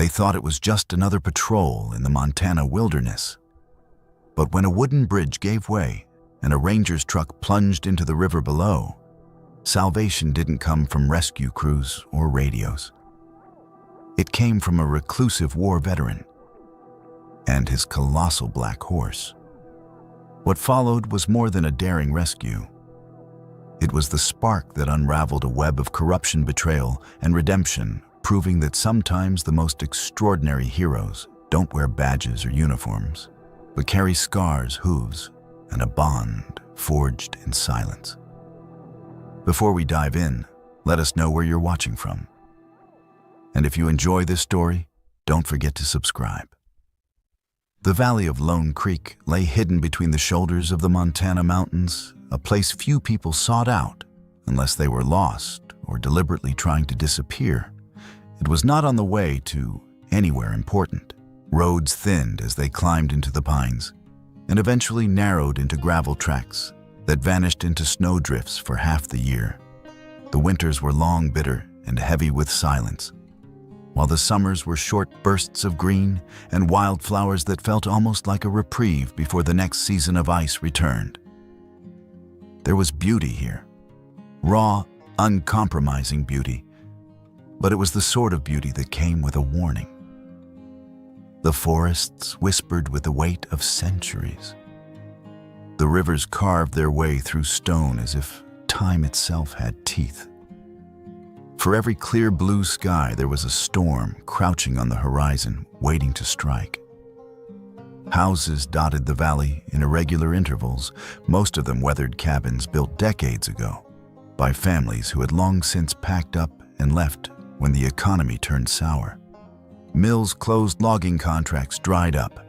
They thought it was just another patrol in the Montana wilderness. But when a wooden bridge gave way and a ranger's truck plunged into the river below, salvation didn't come from rescue crews or radios. It came from a reclusive war veteran and his colossal black horse. What followed was more than a daring rescue. It was the spark that unraveled a web of corruption, betrayal, and redemption, proving that sometimes the most extraordinary heroes don't wear badges or uniforms, but carry scars, hooves, and a bond forged in silence. Before we dive in, let us know where you're watching from. And if you enjoy this story, don't forget to subscribe. The valley of Lone Creek lay hidden between the shoulders of the Montana mountains, a place few people sought out unless they were lost or deliberately trying to disappear. It was not on the way to anywhere important. Roads thinned as they climbed into the pines and eventually narrowed into gravel tracks that vanished into snowdrifts for half the year. The winters were long, bitter, and heavy with silence, while the summers were short bursts of green and wildflowers that felt almost like a reprieve before the next season of ice returned. There was beauty here, raw, uncompromising beauty, but it was the sort of beauty that came with a warning. The forests whispered with the weight of centuries. The rivers carved their way through stone as if time itself had teeth. For every clear blue sky, there was a storm crouching on the horizon, waiting to strike. Houses dotted the valley in irregular intervals, most of them weathered cabins built decades ago by families who had long since packed up and left when the economy turned sour. Mills closed, logging contracts dried up,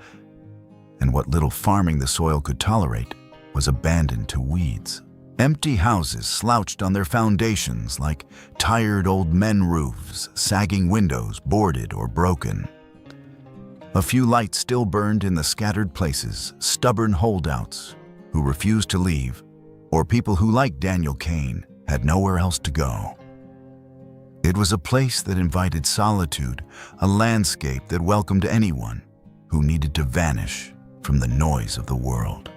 and what little farming the soil could tolerate was abandoned to weeds. Empty houses slouched on their foundations like tired old men roofs, sagging windows, boarded or broken. A few lights still burned in the scattered places, stubborn holdouts who refused to leave, or people who, like Daniel Kane, had nowhere else to go. It was a place that invited solitude, a landscape that welcomed anyone who needed to vanish from the noise of the world.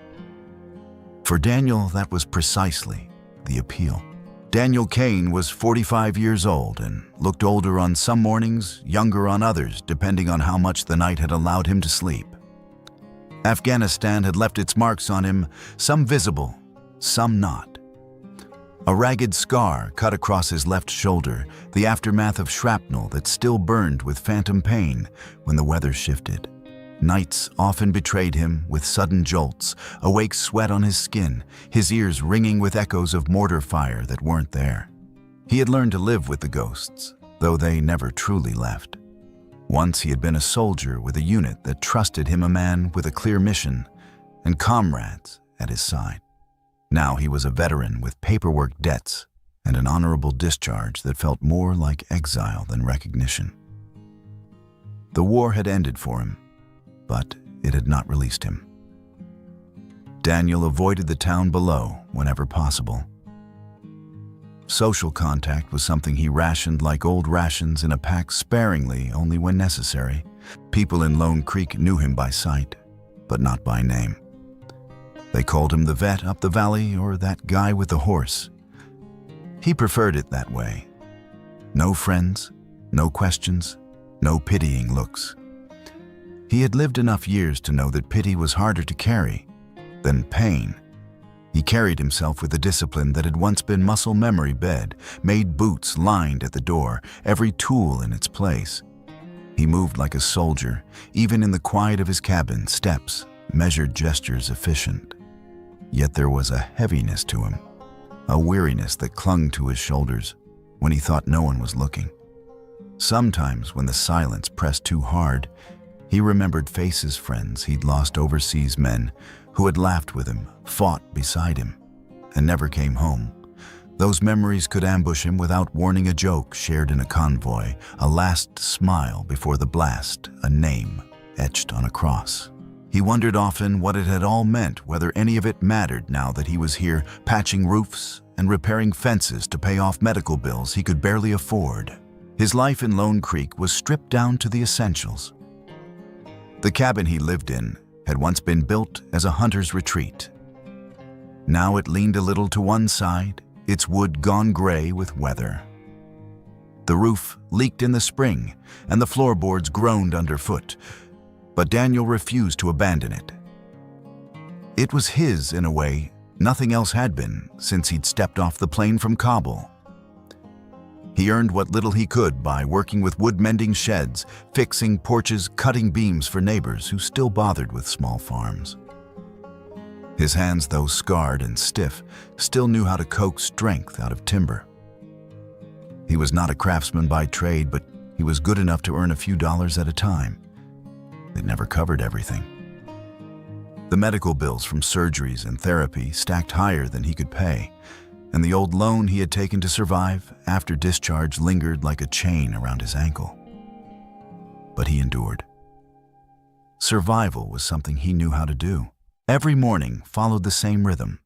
For Daniel, that was precisely the appeal. Daniel Kane was 45 years old and looked older on some mornings, younger on others, depending on how much the night had allowed him to sleep. Afghanistan had left its marks on him, some visible, some not. A ragged scar cut across his left shoulder, the aftermath of shrapnel that still burned with phantom pain when the weather shifted. Nights often betrayed him with sudden jolts, awake sweat on his skin, his ears ringing with echoes of mortar fire that weren't there. He had learned to live with the ghosts, though they never truly left. Once he had been a soldier with a unit that trusted him, a man with a clear mission and comrades at his side. Now he was a veteran with paperwork debts and an honorable discharge that felt more like exile than recognition. The war had ended for him, but it had not released him. Daniel avoided the town below whenever possible. Social contact was something he rationed like old rations in a pack, sparingly only when necessary. People in Lone Creek knew him by sight, but not by name. They called him the vet up the valley or that guy with the horse. He preferred it that way. No friends, no questions, no pitying looks. He had lived enough years to know that pity was harder to carry than pain. He carried himself with a discipline that had once been muscle memory bed, made boots lined at the door, every tool in its place. He moved like a soldier, even in the quiet of his cabin, steps, measured gestures efficient. Yet there was a heaviness to him, a weariness that clung to his shoulders when he thought no one was looking. Sometimes when the silence pressed too hard, he remembered faces, friends he'd lost, overseas men who had laughed with him, fought beside him, and never came home. Those memories could ambush him without warning, a joke shared in a convoy, a last smile before the blast, a name etched on a cross. He wondered often what it had all meant, whether any of it mattered now that he was here, patching roofs and repairing fences to pay off medical bills he could barely afford. His life in Lone Creek was stripped down to the essentials. The cabin he lived in had once been built as a hunter's retreat. Now it leaned a little to one side, its wood gone gray with weather. The roof leaked in the spring, and the floorboards groaned underfoot, but Daniel refused to abandon it. It was his, in a way. Nothing else had been since he'd stepped off the plane from Kabul. He earned what little he could by working with wood-mending sheds, fixing porches, cutting beams for neighbors who still bothered with small farms. His hands, though scarred and stiff, still knew how to coax strength out of timber. He was not a craftsman by trade, but he was good enough to earn a few dollars at a time. It never covered everything. The medical bills from surgeries and therapy stacked higher than he could pay, and the old loan he had taken to survive after discharge lingered like a chain around his ankle. But he endured. Survival was something he knew how to do. Every morning followed the same rhythm.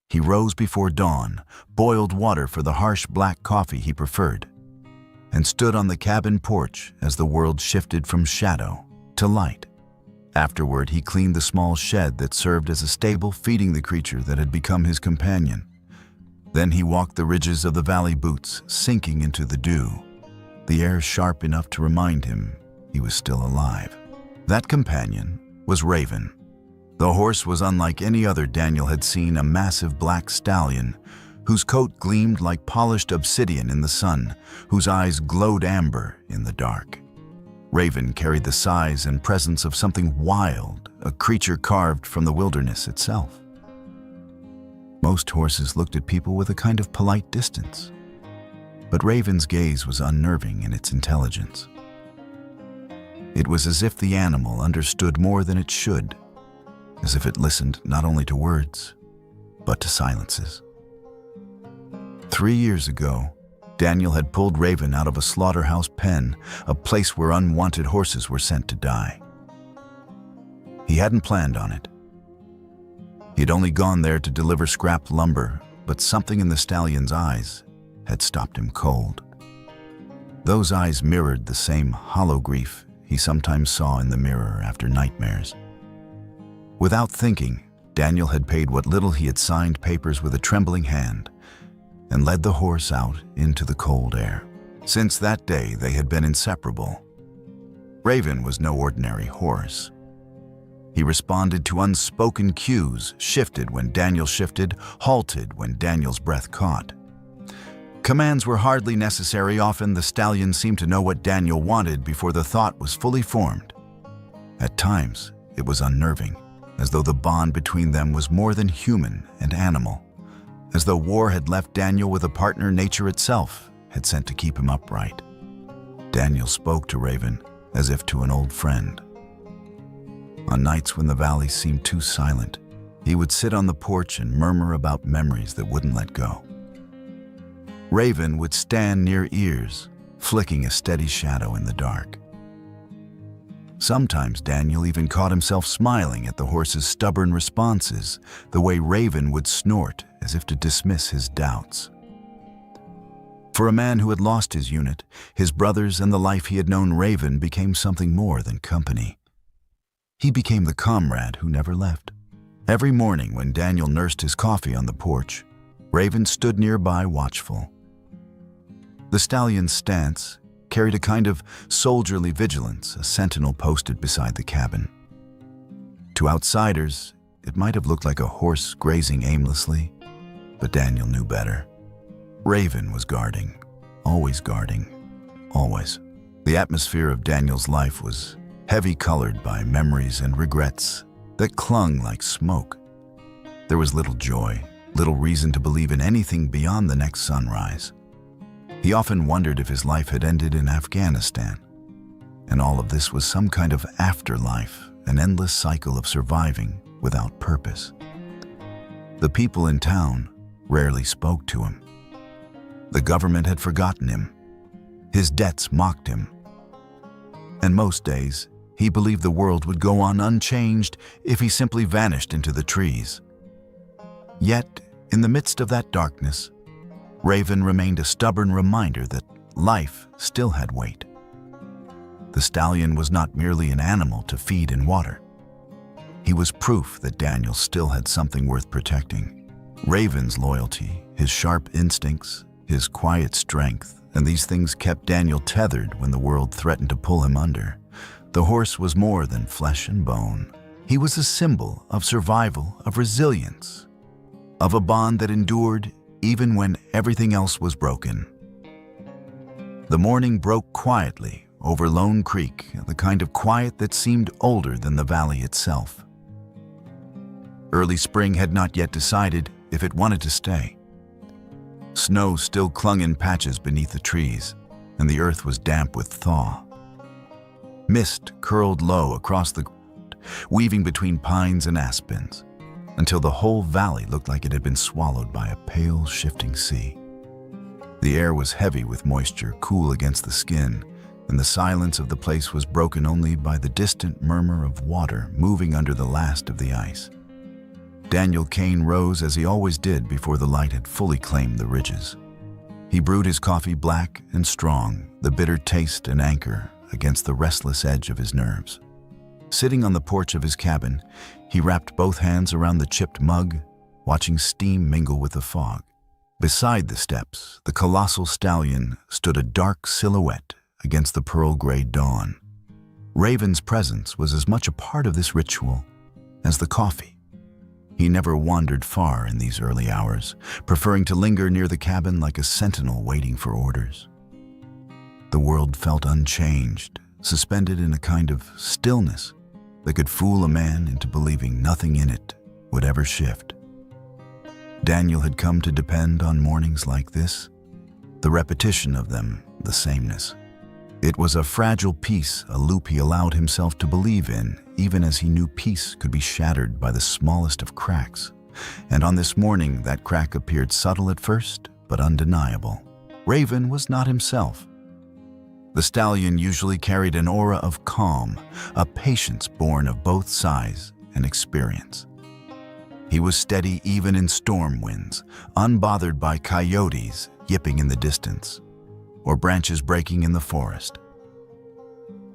He rose before dawn, boiled water for the harsh black coffee he preferred, and stood on the cabin porch as the world shifted from shadow to light. Afterward, he cleaned the small shed that served as a stable, feeding the creature that had become his companion. Then he walked the ridges of the valley boots, sinking into the dew, the air sharp enough to remind him he was still alive. That companion was Raven. The horse was unlike any other Daniel had seen, a massive black stallion, whose coat gleamed like polished obsidian in the sun, whose eyes glowed amber in the dark. Raven carried the size and presence of something wild, a creature carved from the wilderness itself. Most horses looked at people with a kind of polite distance, but Raven's gaze was unnerving in its intelligence. It was as if the animal understood more than it should, as if it listened not only to words, but to silences. 3 years ago, Daniel had pulled Raven out of a slaughterhouse pen, a place where unwanted horses were sent to die. He hadn't planned on it. He'd only gone there to deliver scrap lumber, but something in the stallion's eyes had stopped him cold. Those eyes mirrored the same hollow grief he sometimes saw in the mirror after nightmares. Without thinking, Daniel had paid what little he had signed papers with a trembling hand and led the horse out into the cold air. Since that day, they had been inseparable. Raven was no ordinary horse. He responded to unspoken cues, shifted when Daniel shifted, halted when Daniel's breath caught. Commands were hardly necessary. Often the stallion seemed to know what Daniel wanted before the thought was fully formed. At times, it was unnerving, as though the bond between them was more than human and animal, as though war had left Daniel with a partner nature itself had sent to keep him upright. Daniel spoke to Raven as if to an old friend. On nights when the valley seemed too silent, he would sit on the porch and murmur about memories that wouldn't let go. Raven would stand near ears, flicking a steady shadow in the dark. Sometimes Daniel even caught himself smiling at the horse's stubborn responses, the way Raven would snort as if to dismiss his doubts. For a man who had lost his unit, his brothers, and the life he had known, Raven became something more than company. He became the comrade who never left. Every morning when Daniel nursed his coffee on the porch, Raven stood nearby watchful. The stallion's stance carried a kind of soldierly vigilance, a sentinel posted beside the cabin. To outsiders, it might have looked like a horse grazing aimlessly, but Daniel knew better. Raven was guarding, always. The atmosphere of Daniel's life was heavy colored by memories and regrets that clung like smoke. There was little joy, little reason to believe in anything beyond the next sunrise. He often wondered if his life had ended in Afghanistan, and all of this was some kind of afterlife, an endless cycle of surviving without purpose. The people in town rarely spoke to him. The government had forgotten him. His debts mocked him. And most days, he believed the world would go on unchanged if he simply vanished into the trees. Yet, in the midst of that darkness, Raven remained a stubborn reminder that life still had weight. The stallion was not merely an animal to feed and water. He was proof that Daniel still had something worth protecting. Raven's loyalty, his sharp instincts, his quiet strength, and these things kept Daniel tethered when the world threatened to pull him under. The horse was more than flesh and bone. He was a symbol of survival, of resilience, of a bond that endured even when everything else was broken. The morning broke quietly over Lone Creek, the kind of quiet that seemed older than the valley itself. Early spring had not yet decided if it wanted to stay. Snow still clung in patches beneath the trees, and the earth was damp with thaw. Mist curled low across the ground, weaving between pines and aspens, until the whole valley looked like it had been swallowed by a pale, shifting sea. The air was heavy with moisture, cool against the skin, and the silence of the place was broken only by the distant murmur of water moving under the last of the ice. Daniel Kane rose as he always did before the light had fully claimed the ridges. He brewed his coffee black and strong, the bitter taste an anchor against the restless edge of his nerves. Sitting on the porch of his cabin, he wrapped both hands around the chipped mug, watching steam mingle with the fog. Beside the steps, the colossal stallion stood a dark silhouette against the pearl-gray dawn. Raven's presence was as much a part of this ritual as the coffee. He never wandered far in these early hours, preferring to linger near the cabin like a sentinel waiting for orders. The world felt unchanged, suspended in a kind of stillness that could fool a man into believing nothing in it would ever shift. Daniel had come to depend on mornings like this, the repetition of them, the sameness. It was a fragile peace, a loop he allowed himself to believe in, even as he knew peace could be shattered by the smallest of cracks. And on this morning, that crack appeared subtle at first, but undeniable. Raven was not himself. The stallion usually carried an aura of calm, a patience born of both size and experience. He was steady even in storm winds, unbothered by coyotes yipping in the distance, or branches breaking in the forest.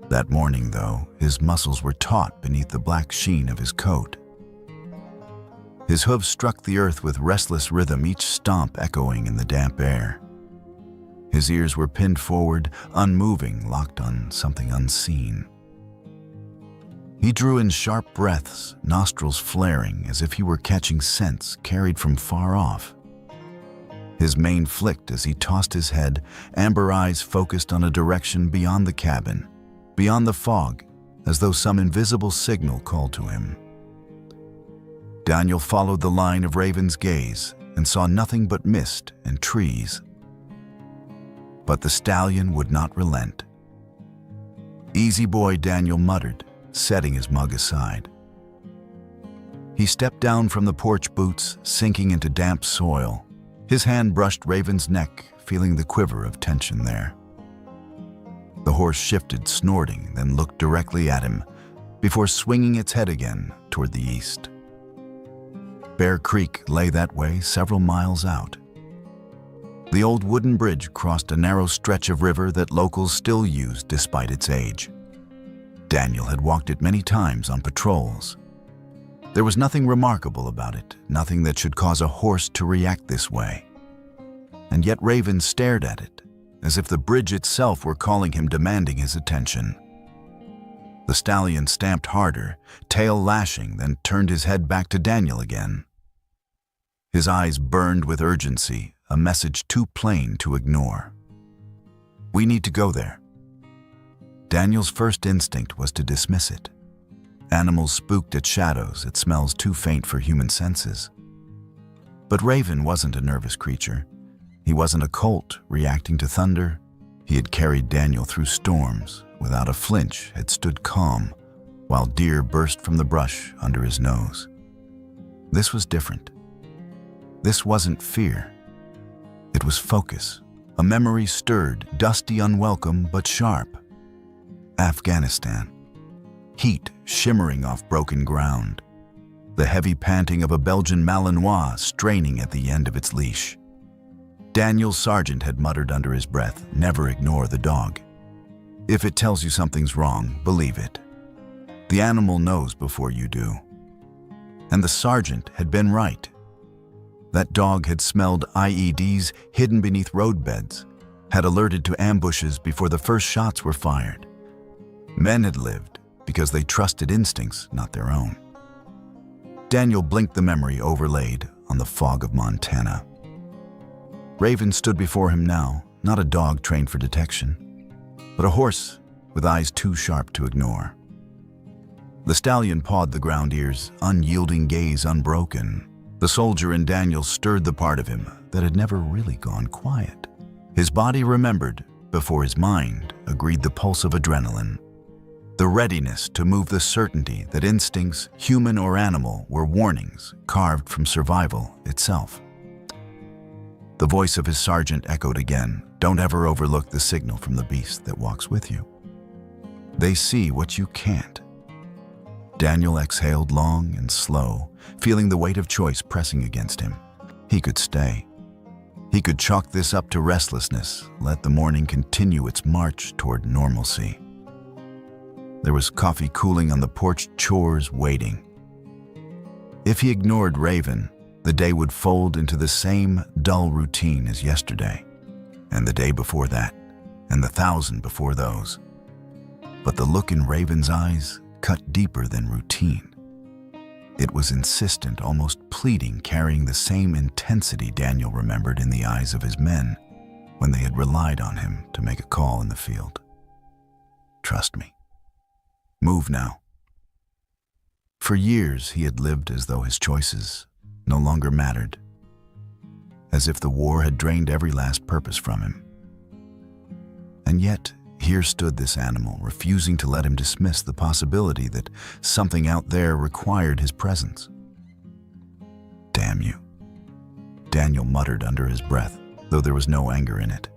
That morning, though, his muscles were taut beneath the black sheen of his coat. His hooves struck the earth with restless rhythm, each stomp echoing in the damp air. His ears were pinned forward, unmoving, locked on something unseen. He drew in sharp breaths, nostrils flaring as if he were catching scents carried from far off. His mane flicked as he tossed his head, amber eyes focused on a direction beyond the cabin, beyond the fog, as though some invisible signal called to him. Daniel followed the line of Raven's gaze and saw nothing but mist and trees. But the stallion would not relent. "Easy boy," Daniel muttered, setting his mug aside. He stepped down from the porch boots, sinking into damp soil. His hand brushed Raven's neck, feeling the quiver of tension there. The horse shifted, snorting, then looked directly at him, before swinging its head again toward the east. Bear Creek lay that way several miles out. The old wooden bridge crossed a narrow stretch of river that locals still use despite its age. Daniel had walked it many times on patrols. There was nothing remarkable about it, nothing that should cause a horse to react this way. And yet Raven stared at it, as if the bridge itself were calling him, demanding his attention. The stallion stamped harder, tail lashing, then turned his head back to Daniel again. His eyes burned with urgency, a message too plain to ignore. "We need to go there." Daniel's first instinct was to dismiss it. Animals spooked at shadows, it smells too faint for human senses. But Raven wasn't a nervous creature. He wasn't a colt reacting to thunder. He had carried Daniel through storms, without a flinch, had stood calm, while deer burst from the brush under his nose. This was different. This wasn't fear. It was focus, a memory stirred, dusty, unwelcome, but sharp. Afghanistan. Heat shimmering off broken ground. The heavy panting of a Belgian Malinois straining at the end of its leash. Daniel's sergeant had muttered under his breath, "Never ignore the dog. If it tells you something's wrong, believe it. The animal knows before you do." And the sergeant had been right. That dog had smelled IEDs hidden beneath roadbeds, had alerted to ambushes before the first shots were fired. Men had lived because they trusted instincts, not their own. Daniel blinked the memory overlaid on the fog of Montana. Raven stood before him now, not a dog trained for detection, but a horse with eyes too sharp to ignore. The stallion pawed the ground, ears, unyielding gaze unbroken. The soldier in Daniel stirred the part of him that had never really gone quiet. His body remembered before his mind agreed the pulse of adrenaline, the readiness to move, the certainty that instincts, human or animal, were warnings carved from survival itself. The voice of his sergeant echoed again, "Don't ever overlook the signal from the beast that walks with you. They see what you can't." Daniel exhaled long and slow, feeling the weight of choice pressing against him. He could stay. He could chalk this up to restlessness, let the morning continue its march toward normalcy. There was coffee cooling on the porch, chores waiting. If he ignored Raven, the day would fold into the same dull routine as yesterday, and the day before that, and the 1,000 before those. But the look in Raven's eyes cut deeper than routine. It was insistent, almost pleading, carrying the same intensity Daniel remembered in the eyes of his men when they had relied on him to make a call in the field. "Trust me. Move now." For years he had lived as though his choices no longer mattered, as if the war had drained every last purpose from him. And yet, here stood this animal, refusing to let him dismiss the possibility that something out there required his presence. "Damn you," Daniel muttered under his breath, though there was no anger in it.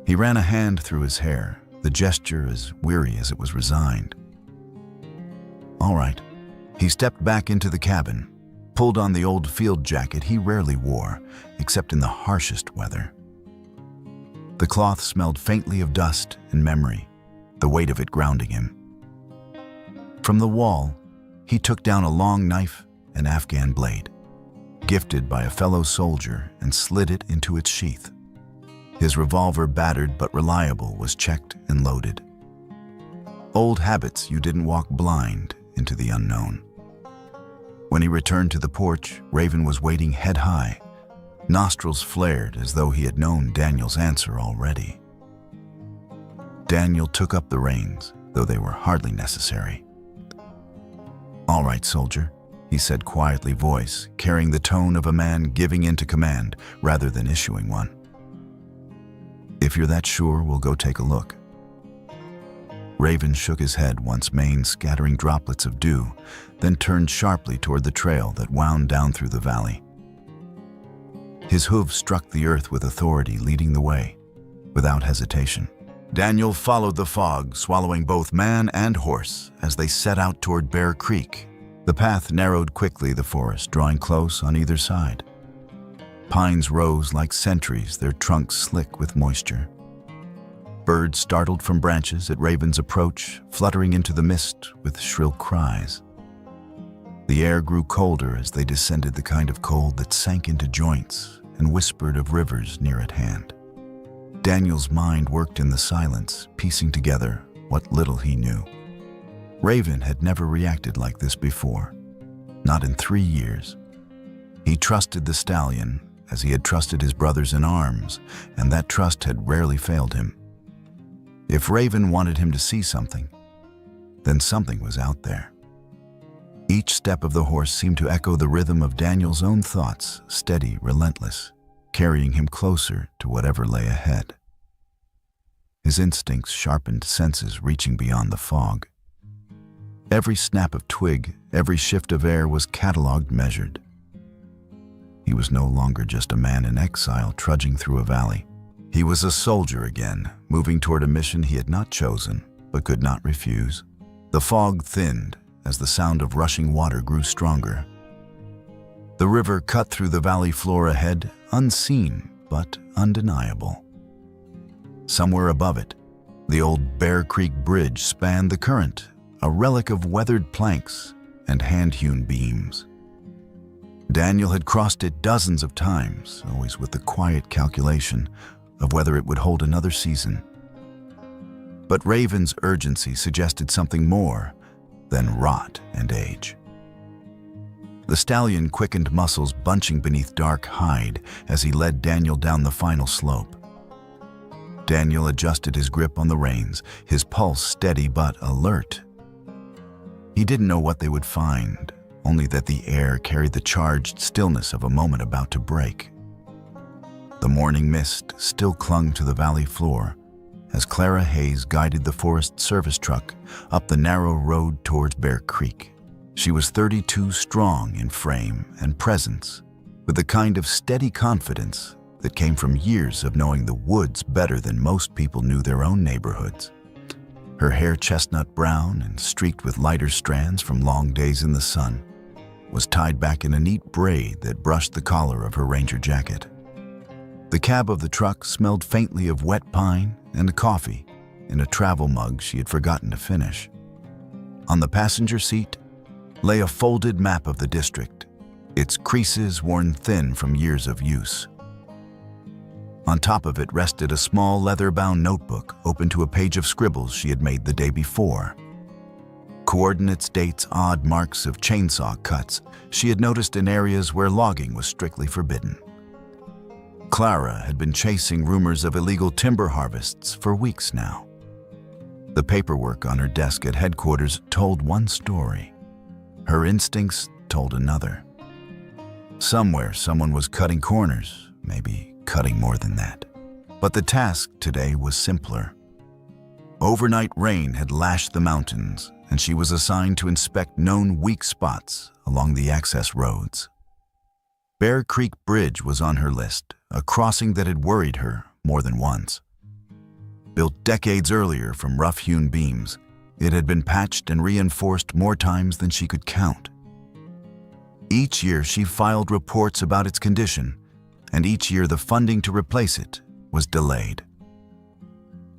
He ran a hand through his hair, the gesture as weary as it was resigned. All right. He stepped back into the cabin, pulled on the old field jacket he rarely wore, except in the harshest weather. The cloth smelled faintly of dust and memory, the weight of it grounding him. From the wall, he took down a long knife and Afghan blade, gifted by a fellow soldier, and slid it into its sheath. His revolver, battered but reliable, was checked and loaded. Old habits, you didn't walk blind into the unknown. When he returned to the porch, Raven was waiting head high, nostrils flared as though he had known Daniel's answer already. Daniel took up the reins, though they were hardly necessary. "All right, soldier," he said quietly, voice carrying the tone of a man giving in to command rather than issuing one. "If you're that sure, we'll go take a look." Raven shook his head once, mane scattering droplets of dew, then turned sharply toward the trail that wound down through the valley. His hooves struck the earth with authority, leading the way, without hesitation. Daniel followed the fog, swallowing both man and horse as they set out toward Bear Creek. The path narrowed quickly, the forest drawing close on either side. Pines rose like sentries, their trunks slick with moisture. Birds startled from branches at Raven's approach, fluttering into the mist with shrill cries. The air grew colder as they descended, the kind of cold that sank into joints and whispered of rivers near at hand. Daniel's mind worked in the silence, piecing together what little he knew. Raven had never reacted like this before, not in 3 years. He trusted the stallion as he had trusted his brothers in arms, and that trust had rarely failed him. If Raven wanted him to see something, then something was out there. Each step of the horse seemed to echo the rhythm of Daniel's own thoughts, steady, relentless, carrying him closer to whatever lay ahead. His instincts sharpened senses reaching beyond the fog. Every snap of twig, every shift of air was catalogued, measured. He was no longer just a man in exile trudging through a valley. He was a soldier again, moving toward a mission he had not chosen, but could not refuse. The fog thinned as the sound of rushing water grew stronger. The river cut through the valley floor ahead, unseen but undeniable. Somewhere above it, the old Bear Creek Bridge spanned the current, a relic of weathered planks and hand-hewn beams. Daniel had crossed it dozens of times, always with the quiet calculation of whether it would hold another season. But Raven's urgency suggested something more than rot and age. The stallion quickened muscles bunching beneath dark hide as he led Daniel down the final slope. Daniel adjusted his grip on the reins, his pulse steady but alert. He didn't know what they would find, only that the air carried the charged stillness of a moment about to break. The morning mist still clung to the valley floor as Clara Hayes guided the Forest Service truck up the narrow road towards Bear Creek. She was 32 strong in frame and presence, with the kind of steady confidence that came from years of knowing the woods better than most people knew their own neighborhoods. Her hair chestnut brown and streaked with lighter strands from long days in the sun was tied back in a neat braid that brushed the collar of her ranger jacket. The cab of the truck smelled faintly of wet pine and coffee in a travel mug she had forgotten to finish. On the passenger seat lay a folded map of the district, its creases worn thin from years of use. On top of it rested a small leather-bound notebook open to a page of scribbles she had made the day before. Coordinates, dates, odd marks of chainsaw cuts she had noticed in areas where logging was strictly forbidden. Clara had been chasing rumors of illegal timber harvests for weeks now. The paperwork on her desk at headquarters told one story. Her instincts told another. Somewhere someone was cutting corners, maybe cutting more than that. But the task today was simpler. Overnight rain had lashed the mountains, and she was assigned to inspect known weak spots along the access roads. Bear Creek Bridge was on her list, a crossing that had worried her more than once. Built decades earlier from rough-hewn beams, it had been patched and reinforced more times than she could count. Each year she filed reports about its condition, and each year the funding to replace it was delayed.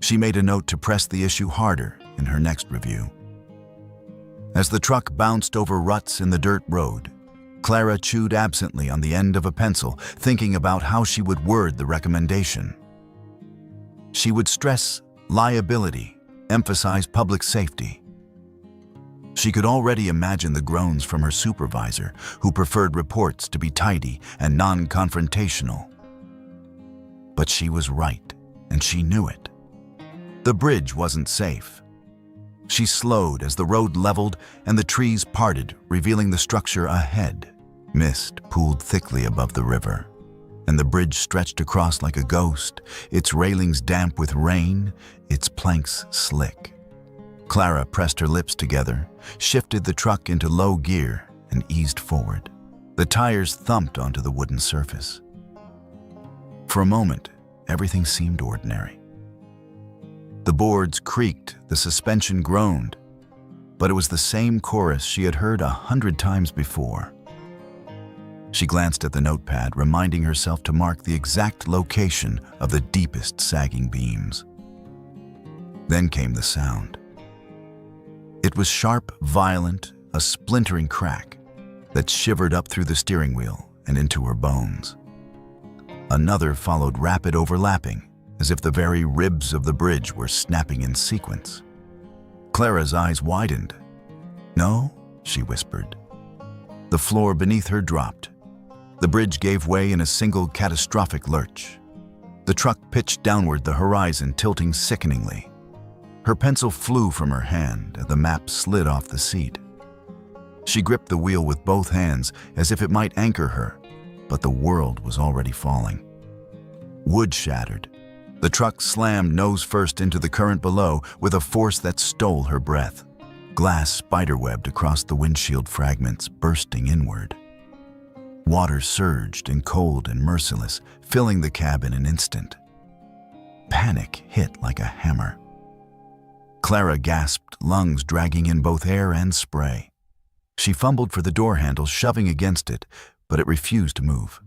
She made a note to press the issue harder in her next review. As the truck bounced over ruts in the dirt road, Clara chewed absently on the end of a pencil, thinking about how she would word the recommendation. She would stress liability, emphasize public safety. She could already imagine the groans from her supervisor, who preferred reports to be tidy and non-confrontational. But she was right, and she knew it. The bridge wasn't safe. She slowed as the road leveled and the trees parted, revealing the structure ahead. Mist pooled thickly above the river, and the bridge stretched across like a ghost, its railings damp with rain, its planks slick. Clara pressed her lips together, shifted the truck into low gear, and eased forward. The tires thumped onto the wooden surface. For a moment, everything seemed ordinary. The boards creaked, the suspension groaned, but it was the same chorus she had heard 100 times before. She glanced at the notepad, reminding herself to mark the exact location of the deepest sagging beams. Then came the sound. It was sharp, violent, a splintering crack that shivered up through the steering wheel and into her bones. Another followed, rapid overlapping, as if the very ribs of the bridge were snapping in sequence. Clara's eyes widened. "No," she whispered. The floor beneath her dropped. The bridge gave way in a single catastrophic lurch. The truck pitched downward, the horizon tilting sickeningly. Her pencil flew from her hand and the map slid off the seat. She gripped the wheel with both hands as if it might anchor her, but the world was already falling. Wood shattered. The truck slammed nose first into the current below with a force that stole her breath. Glass spiderwebbed across the windshield, fragments bursting inward. Water surged in cold and merciless, filling the cab in an instant. Panic hit like a hammer. Clara gasped, lungs dragging in both air and spray. She fumbled for the door handle, shoving against it, but it refused to move.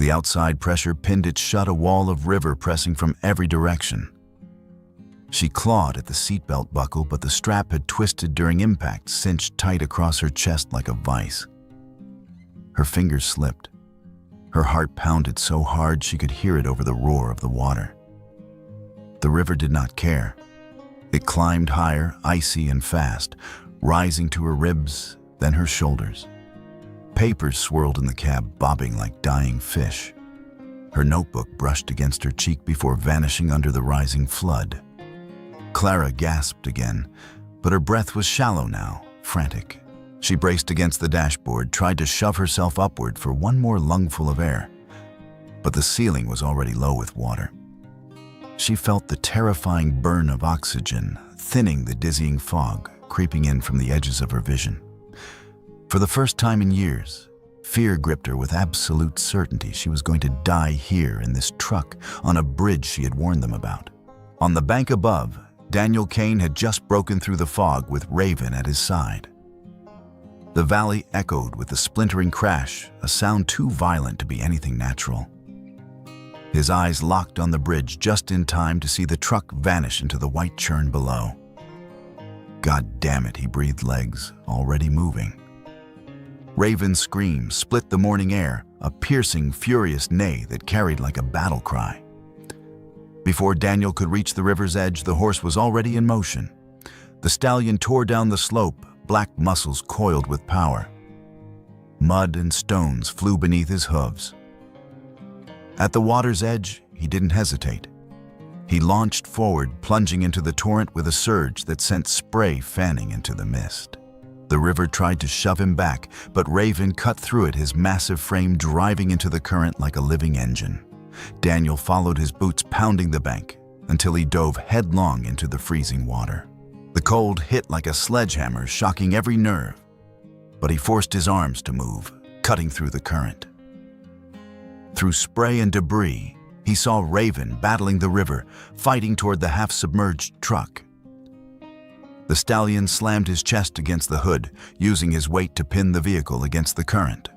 The outside pressure pinned it shut, a wall of river pressing from every direction. She clawed at the seatbelt buckle, but the strap had twisted during impact, cinched tight across her chest like a vice. Her fingers slipped. Her heart pounded so hard she could hear it over the roar of the water. The river did not care. It climbed higher, icy and fast, rising to her ribs, then her shoulders. Papers swirled in the cab, bobbing like dying fish. Her notebook brushed against her cheek before vanishing under the rising flood. Clara gasped again, but her breath was shallow now, frantic. She braced against the dashboard, tried to shove herself upward for one more lungful of air, but the ceiling was already low with water. She felt the terrifying burn of oxygen, thinning the dizzying fog, creeping in from the edges of her vision. For the first time in years, fear gripped her with absolute certainty she was going to die here in this truck on a bridge she had warned them about. On the bank above, Daniel Kane had just broken through the fog with Raven at his side. The valley echoed with the splintering crash, a sound too violent to be anything natural. His eyes locked on the bridge just in time to see the truck vanish into the white churn below. God damn it, he breathed, legs already moving. Raven's scream split the morning air, a piercing, furious neigh that carried like a battle cry. Before Daniel could reach the river's edge, the horse was already in motion. The stallion tore down the slope, black muscles coiled with power. Mud and stones flew beneath his hooves. At the water's edge, he didn't hesitate. He launched forward, plunging into the torrent with a surge that sent spray fanning into the mist. The river tried to shove him back, but Raven cut through it, his massive frame driving into the current like a living engine. Daniel followed, his boots pounding the bank, until he dove headlong into the freezing water. The cold hit like a sledgehammer, shocking every nerve, but he forced his arms to move, cutting through the current. Through spray and debris, he saw Raven battling the river, fighting toward the half-submerged truck. The stallion slammed his chest against the hood, using his weight to pin the vehicle against the current.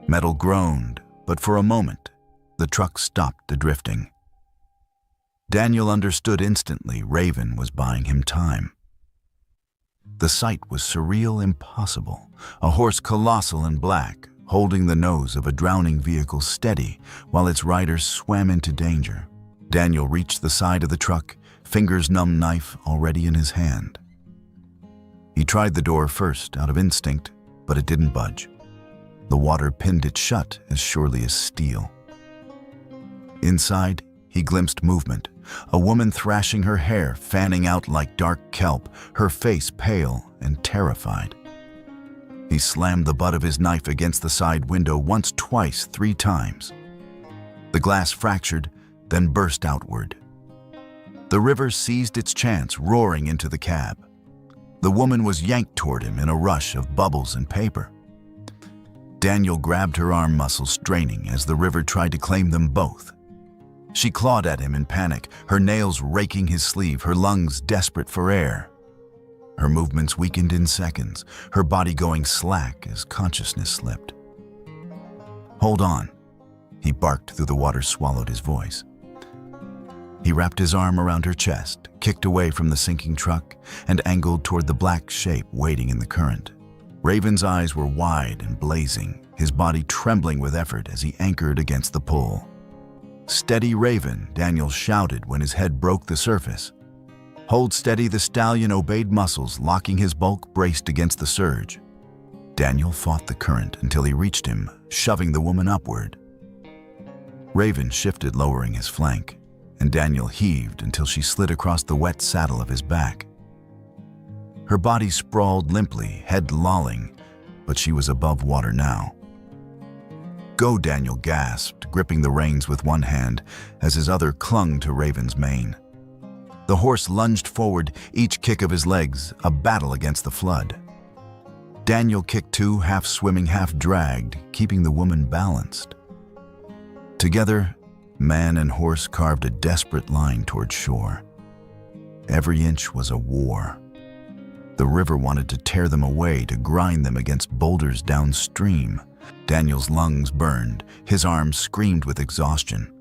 Metal groaned, but for a moment, the truck stopped the drifting. Daniel understood instantly Raven was buying him time. The sight was surreal, impossible. A horse colossal and black, holding the nose of a drowning vehicle steady while its rider swam into danger. Daniel reached the side of the truck, fingers numb, knife already in his hand. He tried the door first, out of instinct, but it didn't budge. The water pinned it shut as surely as steel. Inside, he glimpsed movement, a woman thrashing her hair, fanning out like dark kelp, her face pale and terrified. He slammed the butt of his knife against the side window once, twice, 3 times. The glass fractured, then burst outward. The river seized its chance, roaring into the cab. The woman was yanked toward him in a rush of bubbles and paper. Daniel grabbed her arm muscles, straining as the river tried to claim them both. She clawed at him in panic, her nails raking his sleeve, her lungs desperate for air. Her movements weakened in seconds, her body going slack as consciousness slipped. "Hold on," he barked through the water, swallowed his voice. He wrapped his arm around her chest, kicked away from the sinking truck, and angled toward the black shape waiting in the current. Raven's eyes were wide and blazing, his body trembling with effort as he anchored against the pull. "Steady, Raven," Daniel shouted when his head broke the surface. "Hold steady." The stallion obeyed, muscles locking his bulk braced against the surge. Daniel fought the current until he reached him, shoving the woman upward. Raven shifted, lowering his flank, and Daniel heaved until she slid across the wet saddle of his back. Her body sprawled limply, head lolling, but she was above water now. "Go," Daniel gasped, gripping the reins with one hand as his other clung to Raven's mane. The horse lunged forward, each kick of his legs a battle against the flood. Daniel kicked too, half swimming, half dragged, keeping the woman balanced. Together, man and horse carved a desperate line toward shore. Every inch was a war. The river wanted to tear them away, to grind them against boulders downstream. Daniel's lungs burned, his arms screamed with exhaustion.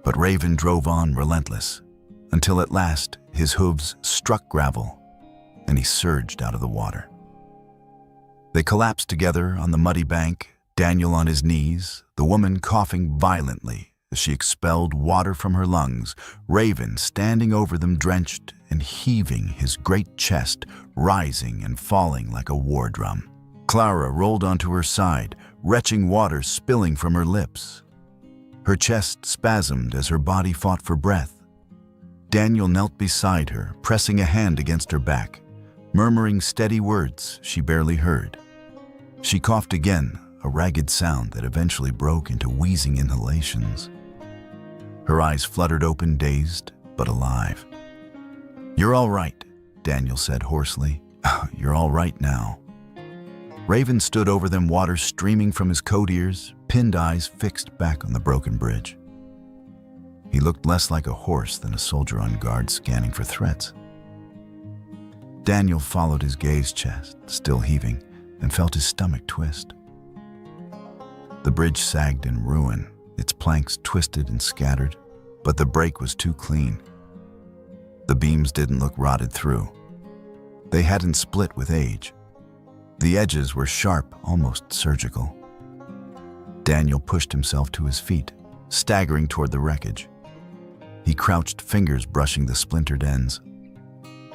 But Raven drove on relentless, until at last his hooves struck gravel and he surged out of the water. They collapsed together on the muddy bank, Daniel on his knees, the woman coughing violently as she expelled water from her lungs, Raven standing over them drenched and heaving, his great chest rising and falling like a war drum. Clara rolled onto her side, retching water spilling from her lips. Her chest spasmed as her body fought for breath. Daniel knelt beside her, pressing a hand against her back, murmuring steady words she barely heard. She coughed again, a ragged sound that eventually broke into wheezing inhalations. Her eyes fluttered open, dazed but alive. "You're all right," Daniel said hoarsely. "You're all right now." Raven stood over them, water streaming from his coat ears, pinned eyes fixed back on the broken bridge. He looked less like a horse than a soldier on guard scanning for threats. Daniel followed his gaze, chest still heaving, and felt his stomach twist. The bridge sagged in ruin, its planks twisted and scattered, but the break was too clean. The beams didn't look rotted through. They hadn't split with age. The edges were sharp, almost surgical. Daniel pushed himself to his feet, staggering toward the wreckage. He crouched, fingers brushing the splintered ends.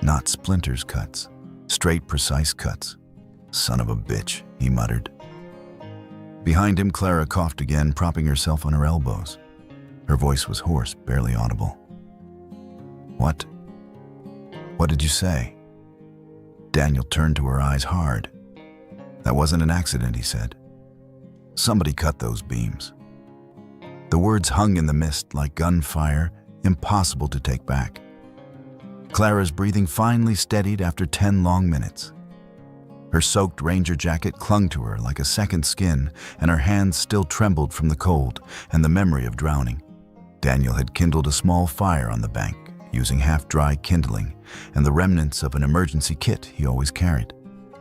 Not splinters cuts, straight, precise cuts. "Son of a bitch," he muttered. Behind him, Clara coughed again, propping herself on her elbows. Her voice was hoarse, barely audible. What did you say?" Daniel turned to her, eyes hard. "That wasn't an accident," he said. "Somebody cut those beams." The words hung in the mist like gunfire, impossible to take back. Clara's breathing finally steadied after 10 long minutes. Her soaked ranger jacket clung to her like a second skin, and her hands still trembled from the cold and the memory of drowning. Daniel had kindled a small fire on the bank, using half-dry kindling and the remnants of an emergency kit he always carried.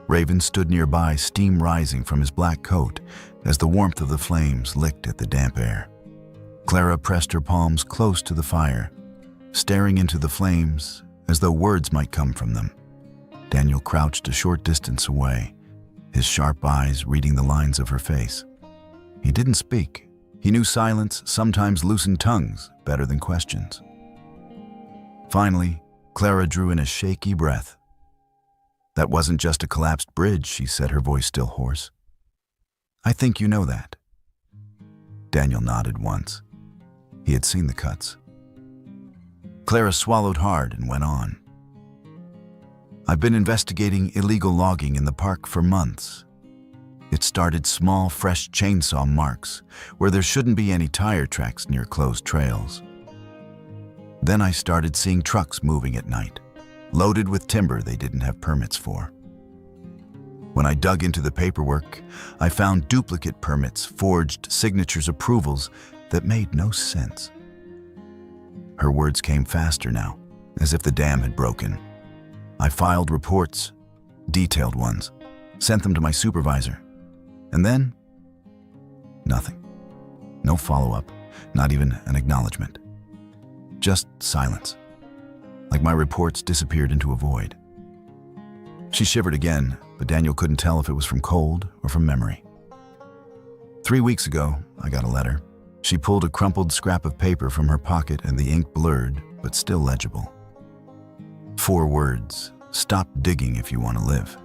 Raven stood nearby, steam rising from his black coat as the warmth of the flames licked at the damp air. Clara pressed her palms close to the fire, staring into the flames as though words might come from them. Daniel crouched a short distance away, his sharp eyes reading the lines of her face. He didn't speak. He knew silence sometimes loosened tongues better than questions. Finally, Clara drew in a shaky breath. "That wasn't just a collapsed bridge," she said, her voice still hoarse. "I think you know that." Daniel nodded once. He had seen the cuts. Clara swallowed hard and went on. "I've been investigating illegal logging in the park for months. It started small, fresh chainsaw marks where there shouldn't be any tire tracks near closed trails. Then I started seeing trucks moving at night, loaded with timber they didn't have permits for. When I dug into the paperwork, I found duplicate permits, forged signatures, approvals that made no sense." Her words came faster now, as if the dam had broken. "I filed reports, detailed ones, sent them to my supervisor. And then, nothing. No follow-up, not even an acknowledgement. Just silence, like my reports disappeared into a void." She shivered again, but Daniel couldn't tell if it was from cold or from memory. 3 weeks ago, I got a letter. She pulled a crumpled scrap of paper from her pocket and the ink blurred, but still legible. 4 words: "Stop digging if you want to live."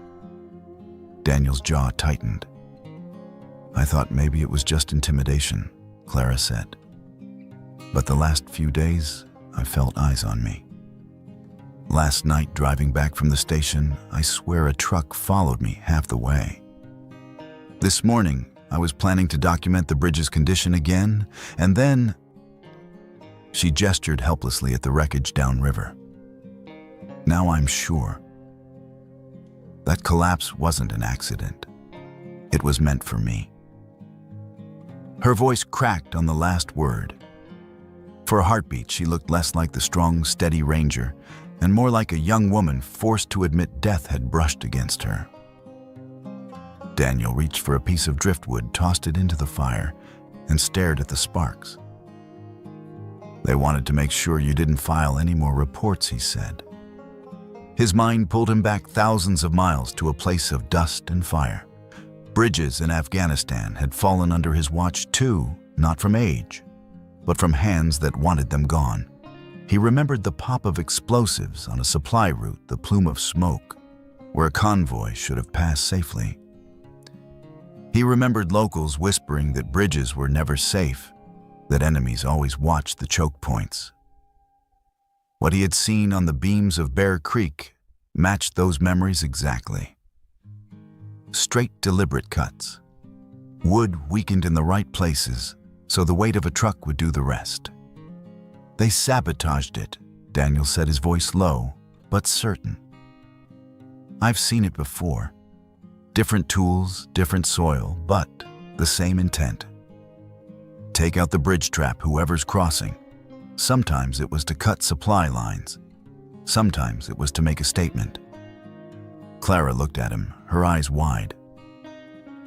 Daniel's jaw tightened. "I thought maybe it was just intimidation," Clara said. "But the last few days, I felt eyes on me. Last night, driving back from the station, I swear a truck followed me half the way. This morning, I was planning to document the bridge's condition again, and then..." She gestured helplessly at the wreckage downriver. "Now I'm sure. That collapse wasn't an accident. It was meant for me." Her voice cracked on the last word. For a heartbeat, she looked less like the strong, steady ranger, and more like a young woman forced to admit death had brushed against her. Daniel reached for a piece of driftwood, tossed it into the fire, and stared at the sparks. "They wanted to make sure you didn't file any more reports," he said. His mind pulled him back thousands of miles to a place of dust and fire. Bridges in Afghanistan had fallen under his watch too, not from age, but from hands that wanted them gone. He remembered the pop of explosives on a supply route, the plume of smoke, where a convoy should have passed safely. He remembered locals whispering that bridges were never safe, that enemies always watched the choke points. What he had seen on the beams of Bear Creek matched those memories exactly. Straight, deliberate cuts. Wood weakened in the right places, so the weight of a truck would do the rest. "They sabotaged it," Daniel said, his voice low, but certain. "I've seen it before. Different tools, different soil, but the same intent. Take out the bridge trap, whoever's crossing. Sometimes it was to cut supply lines. Sometimes it was to make a statement." Clara looked at him, her eyes wide.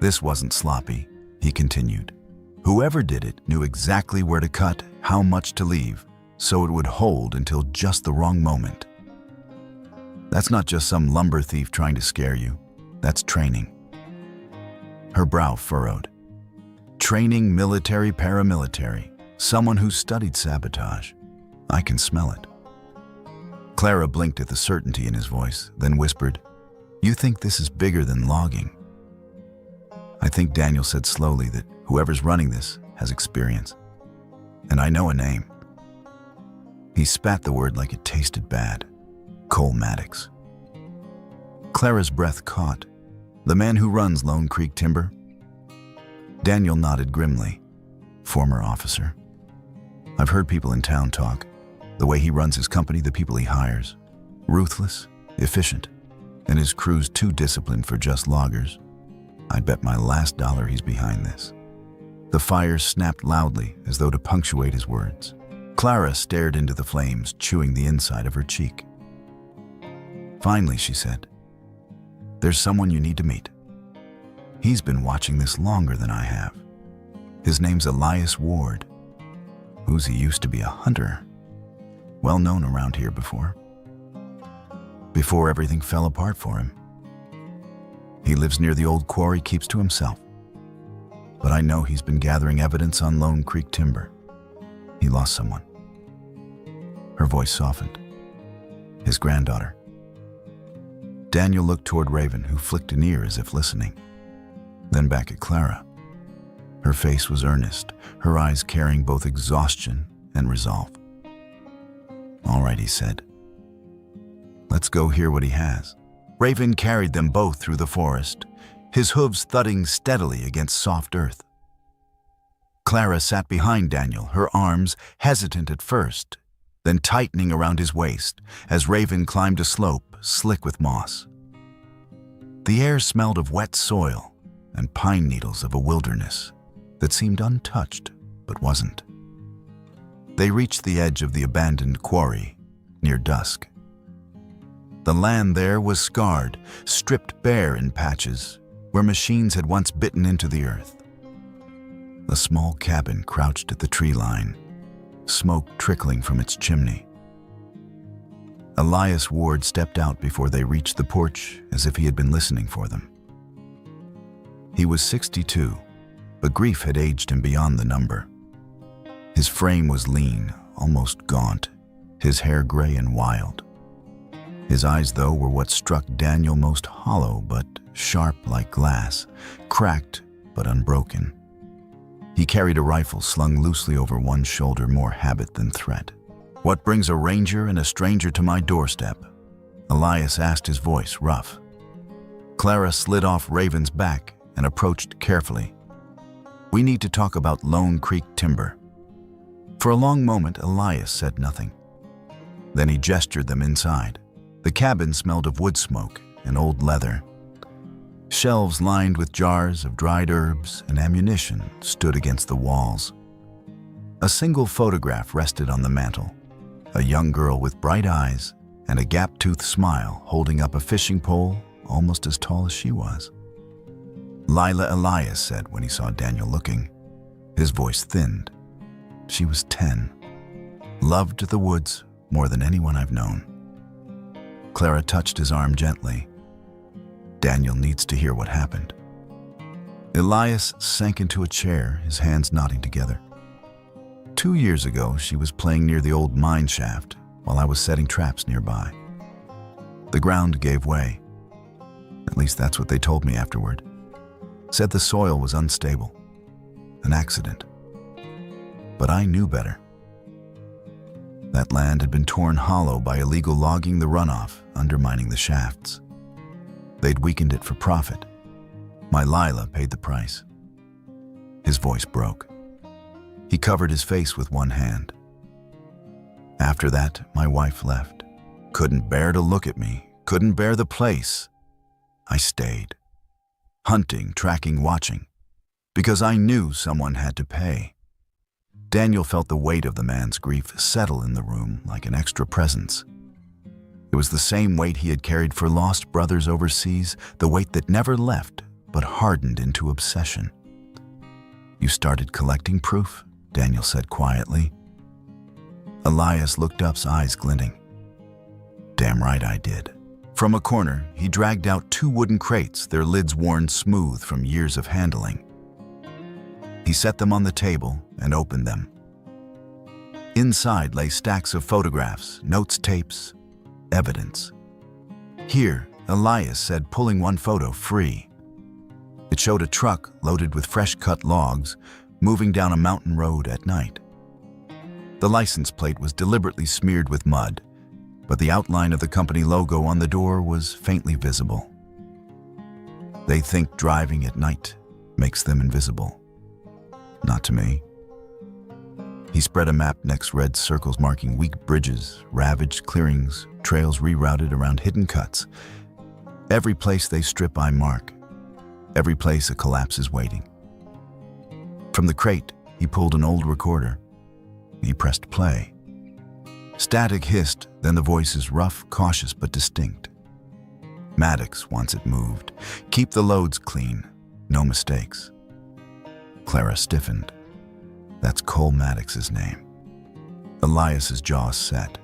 "This wasn't sloppy," he continued. "Whoever did it knew exactly where to cut, how much to leave, so it would hold until just the wrong moment. That's not just some lumber thief trying to scare you. That's training." Her brow furrowed. "Training, military, paramilitary. Someone who studied sabotage. I can smell it." Clara blinked at the certainty in his voice, then whispered, "You think this is bigger than logging?" "I think," Daniel said slowly, "that whoever's running this has experience. And I know a name." He spat the word like it tasted bad. "Cole Maddox." Clara's breath caught. "The man who runs Lone Creek Timber?" Daniel nodded grimly. "Former officer. I've heard people in town talk. The way he runs his company, the people he hires. Ruthless, efficient, and his crew's too disciplined for just loggers. I'd bet my last dollar he's behind this." The fire snapped loudly, as though to punctuate his words. Clara stared into the flames, chewing the inside of her cheek. "Finally," she said, "there's someone you need to meet. He's been watching this longer than I have. His name's Elias Ward. He used to be a hunter. Well known around here before everything fell apart for him. He lives near the old quarry, keeps to himself. But I know he's been gathering evidence on Lone Creek Timber. He lost someone." Her voice softened. "His granddaughter." Daniel looked toward Raven, who flicked an ear as if listening. Then back at Clara. Her face was earnest, her eyes carrying both exhaustion and resolve. "All right," he said. "Let's go hear what he has." Raven carried them both through the forest, his hooves thudding steadily against soft earth. Clara sat behind Daniel, her arms hesitant at first, then tightening around his waist as Raven climbed a slope slick with moss. The air smelled of wet soil and pine needles of a wilderness that seemed untouched but wasn't. They reached the edge of the abandoned quarry near dusk. The land there was scarred, stripped bare in patches where machines had once bitten into the earth. A small cabin crouched at the tree line, smoke trickling from its chimney. Elias Ward stepped out before they reached the porch, as if he had been listening for them. He was 62, but grief had aged him beyond the number. His frame was lean, almost gaunt, his hair gray and wild. His eyes, though, were what struck Daniel most hollow but sharp like glass, cracked but unbroken. He carried a rifle slung loosely over one shoulder, more habit than threat. "What brings a ranger and a stranger to my doorstep?" Elias asked, his voice rough. Clara slid off Raven's back and approached carefully. "We need to talk about Lone Creek Timber." For a long moment, Elias said nothing. Then he gestured them inside. The cabin smelled of wood smoke and old leather. Shelves lined with jars of dried herbs and ammunition stood against the walls. A single photograph rested on the mantel, a young girl with bright eyes and a gap-toothed smile holding up a fishing pole almost as tall as she was. Lila, Elias said when he saw Daniel looking. His voice thinned. She was 10. Loved the woods more than anyone I've known. Clara touched his arm gently. Daniel needs to hear what happened. Elias sank into a chair, his hands knotting together. 2 years ago, she was playing near the old mine shaft while I was setting traps nearby. The ground gave way. At least that's what they told me afterward. Said the soil was unstable. An accident. But I knew better. That land had been torn hollow by illegal logging the runoff, undermining the shafts. They'd weakened it for profit. My Lila paid the price. His voice broke. He covered his face with one hand. After that, my wife left. Couldn't bear to look at me, couldn't bear the place. I stayed. Hunting, tracking, watching. Because I knew someone had to pay. Daniel felt the weight of the man's grief settle in the room like an extra presence. It was the same weight he had carried for lost brothers overseas, the weight that never left but hardened into obsession. "You started collecting proof?" Daniel said quietly. Elias looked up, eyes glinting. "Damn right I did." From a corner, he dragged out 2 wooden crates, their lids worn smooth from years of handling. He set them on the table and opened them. Inside lay stacks of photographs, notes, tapes, evidence. "Here," Elias said, pulling one photo free. It showed a truck loaded with fresh-cut logs moving down a mountain road at night. The license plate was deliberately smeared with mud, but the outline of the company logo on the door was faintly visible. They think driving at night makes them invisible. Not to me. He spread a map next, red circles marking weak bridges, ravaged clearings, trails rerouted around hidden cuts. Every place they strip, I mark. Every place a collapse is waiting. From the crate, he pulled an old recorder. He pressed play. Static hissed, then the voices rough, cautious, but distinct. "Maddox wants it moved. Keep the loads clean. No mistakes." Clara stiffened. That's Cole Maddox's name. Elias's jaw set.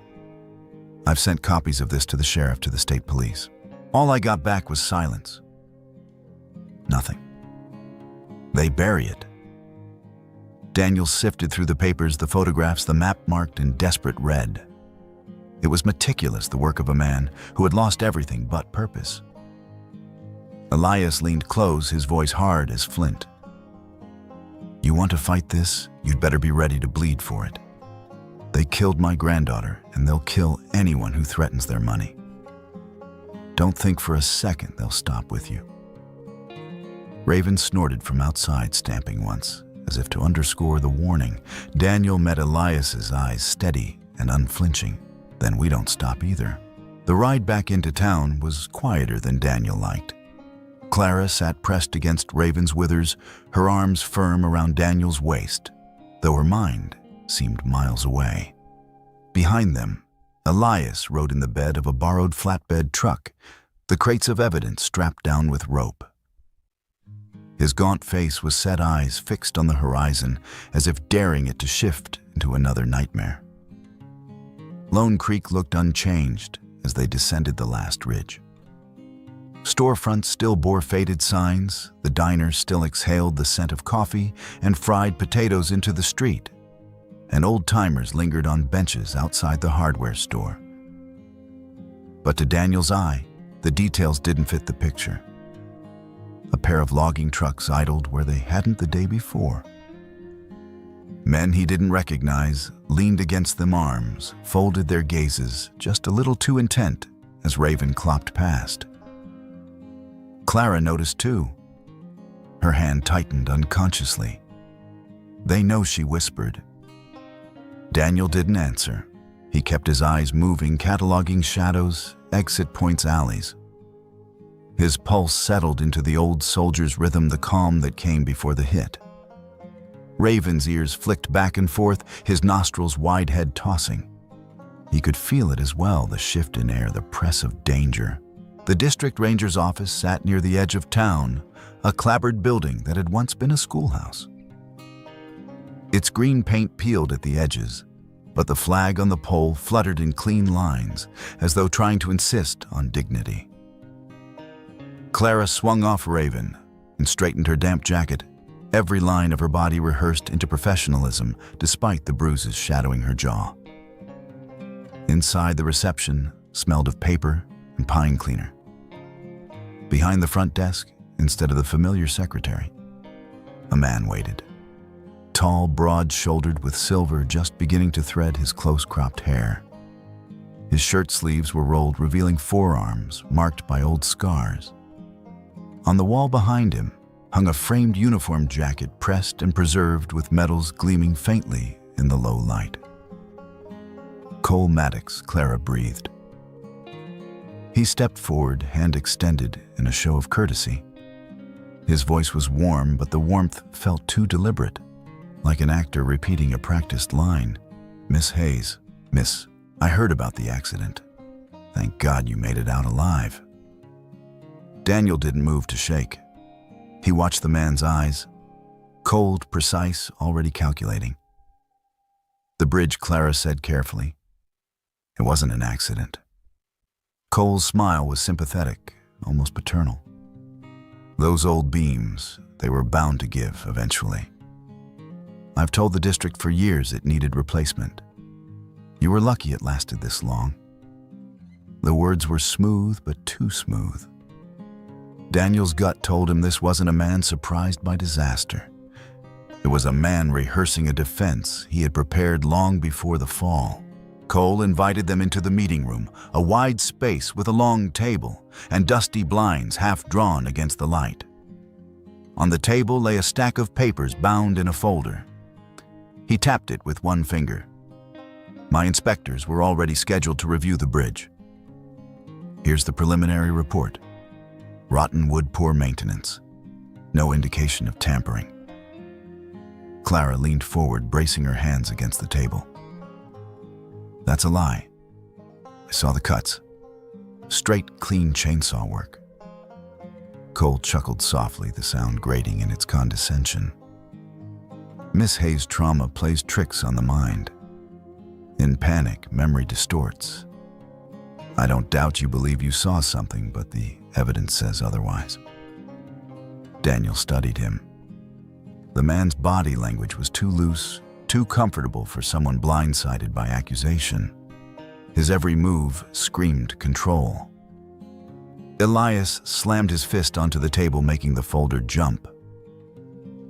"I've sent copies of this to the sheriff, to the state police. All I got back was silence. Nothing. They bury it." Daniel sifted through the papers, the photographs, the map marked in desperate red. It was meticulous, the work of a man who had lost everything but purpose. Elias leaned close, his voice hard as flint. "You want to fight this? You'd better be ready to bleed for it. They killed my granddaughter, and they'll kill anyone who threatens their money. Don't think for a second they'll stop with you." Raven snorted from outside, stamping once, as if to underscore the warning. Daniel met Elias's eyes, steady and unflinching. "Then we don't stop either." The ride back into town was quieter than Daniel liked. Clara sat pressed against Raven's withers, her arms firm around Daniel's waist, though her mind seemed miles away. Behind them, Elias rode in the bed of a borrowed flatbed truck, the crates of evidence strapped down with rope. His gaunt face was set, eyes fixed on the horizon, as if daring it to shift into another nightmare. Lone Creek looked unchanged as they descended the last ridge. Storefronts still bore faded signs, the diner still exhaled the scent of coffee and fried potatoes into the street, and old-timers lingered on benches outside the hardware store. But to Daniel's eye, the details didn't fit the picture. A pair of logging trucks idled where they hadn't the day before. Men he didn't recognize leaned against them, arms, folded their gazes just a little too intent as Raven clopped past. Clara noticed too. Her hand tightened unconsciously. "They know," she whispered. Daniel didn't answer. He kept his eyes moving, cataloging shadows, exit points, alleys. His pulse settled into the old soldier's rhythm, the calm that came before the hit. Raven's ears flicked back and forth, his nostrils wide, head tossing. He could feel it as well, the shift in air, the press of danger. The district ranger's office sat near the edge of town, a clapboard building that had once been a schoolhouse. Its green paint peeled at the edges, but the flag on the pole fluttered in clean lines, as though trying to insist on dignity. Clara swung off Raven and straightened her damp jacket, every line of her body rehearsed into professionalism despite the bruises shadowing her jaw. Inside, the reception smelled of paper and pine cleaner. Behind the front desk, instead of the familiar secretary, a man waited. Tall, broad-shouldered, with silver just beginning to thread his close-cropped hair. His shirt sleeves were rolled, revealing forearms marked by old scars. On the wall behind him hung a framed uniform jacket pressed and preserved with medals gleaming faintly in the low light. Cole Maddox, Clara breathed. He stepped forward, hand extended in a show of courtesy. His voice was warm, but the warmth felt too deliberate, like an actor repeating a practiced line. "Miss Hayes, Miss, I heard about the accident. Thank God you made it out alive." Daniel didn't move to shake. He watched the man's eyes, cold, precise, already calculating. "The bridge," Clara said carefully. "It wasn't an accident." Cole's smile was sympathetic, almost paternal. "Those old beams, they were bound to give eventually. I've told the district for years it needed replacement. You were lucky it lasted this long." The words were smooth, but too smooth. Daniel's gut told him this wasn't a man surprised by disaster. It was a man rehearsing a defense he had prepared long before the fall. Cole invited them into the meeting room, a wide space with a long table and dusty blinds half drawn against the light. On the table lay a stack of papers bound in a folder. He tapped it with one finger. "My inspectors were already scheduled to review the bridge. Here's the preliminary report. Rotten wood, poor maintenance. No indication of tampering." Clara leaned forward, bracing her hands against the table. "That's a lie. I saw the cuts. Straight, clean chainsaw work." Cole chuckled softly, the sound grating in its condescension. Miss Hayes' trauma plays tricks on the mind. In panic, memory distorts. I don't doubt you believe you saw something, but the evidence says otherwise. Daniel studied him. The man's body language was too loose, too comfortable for someone blindsided by accusation. His every move screamed control. Elias slammed his fist onto the table, making the folder jump.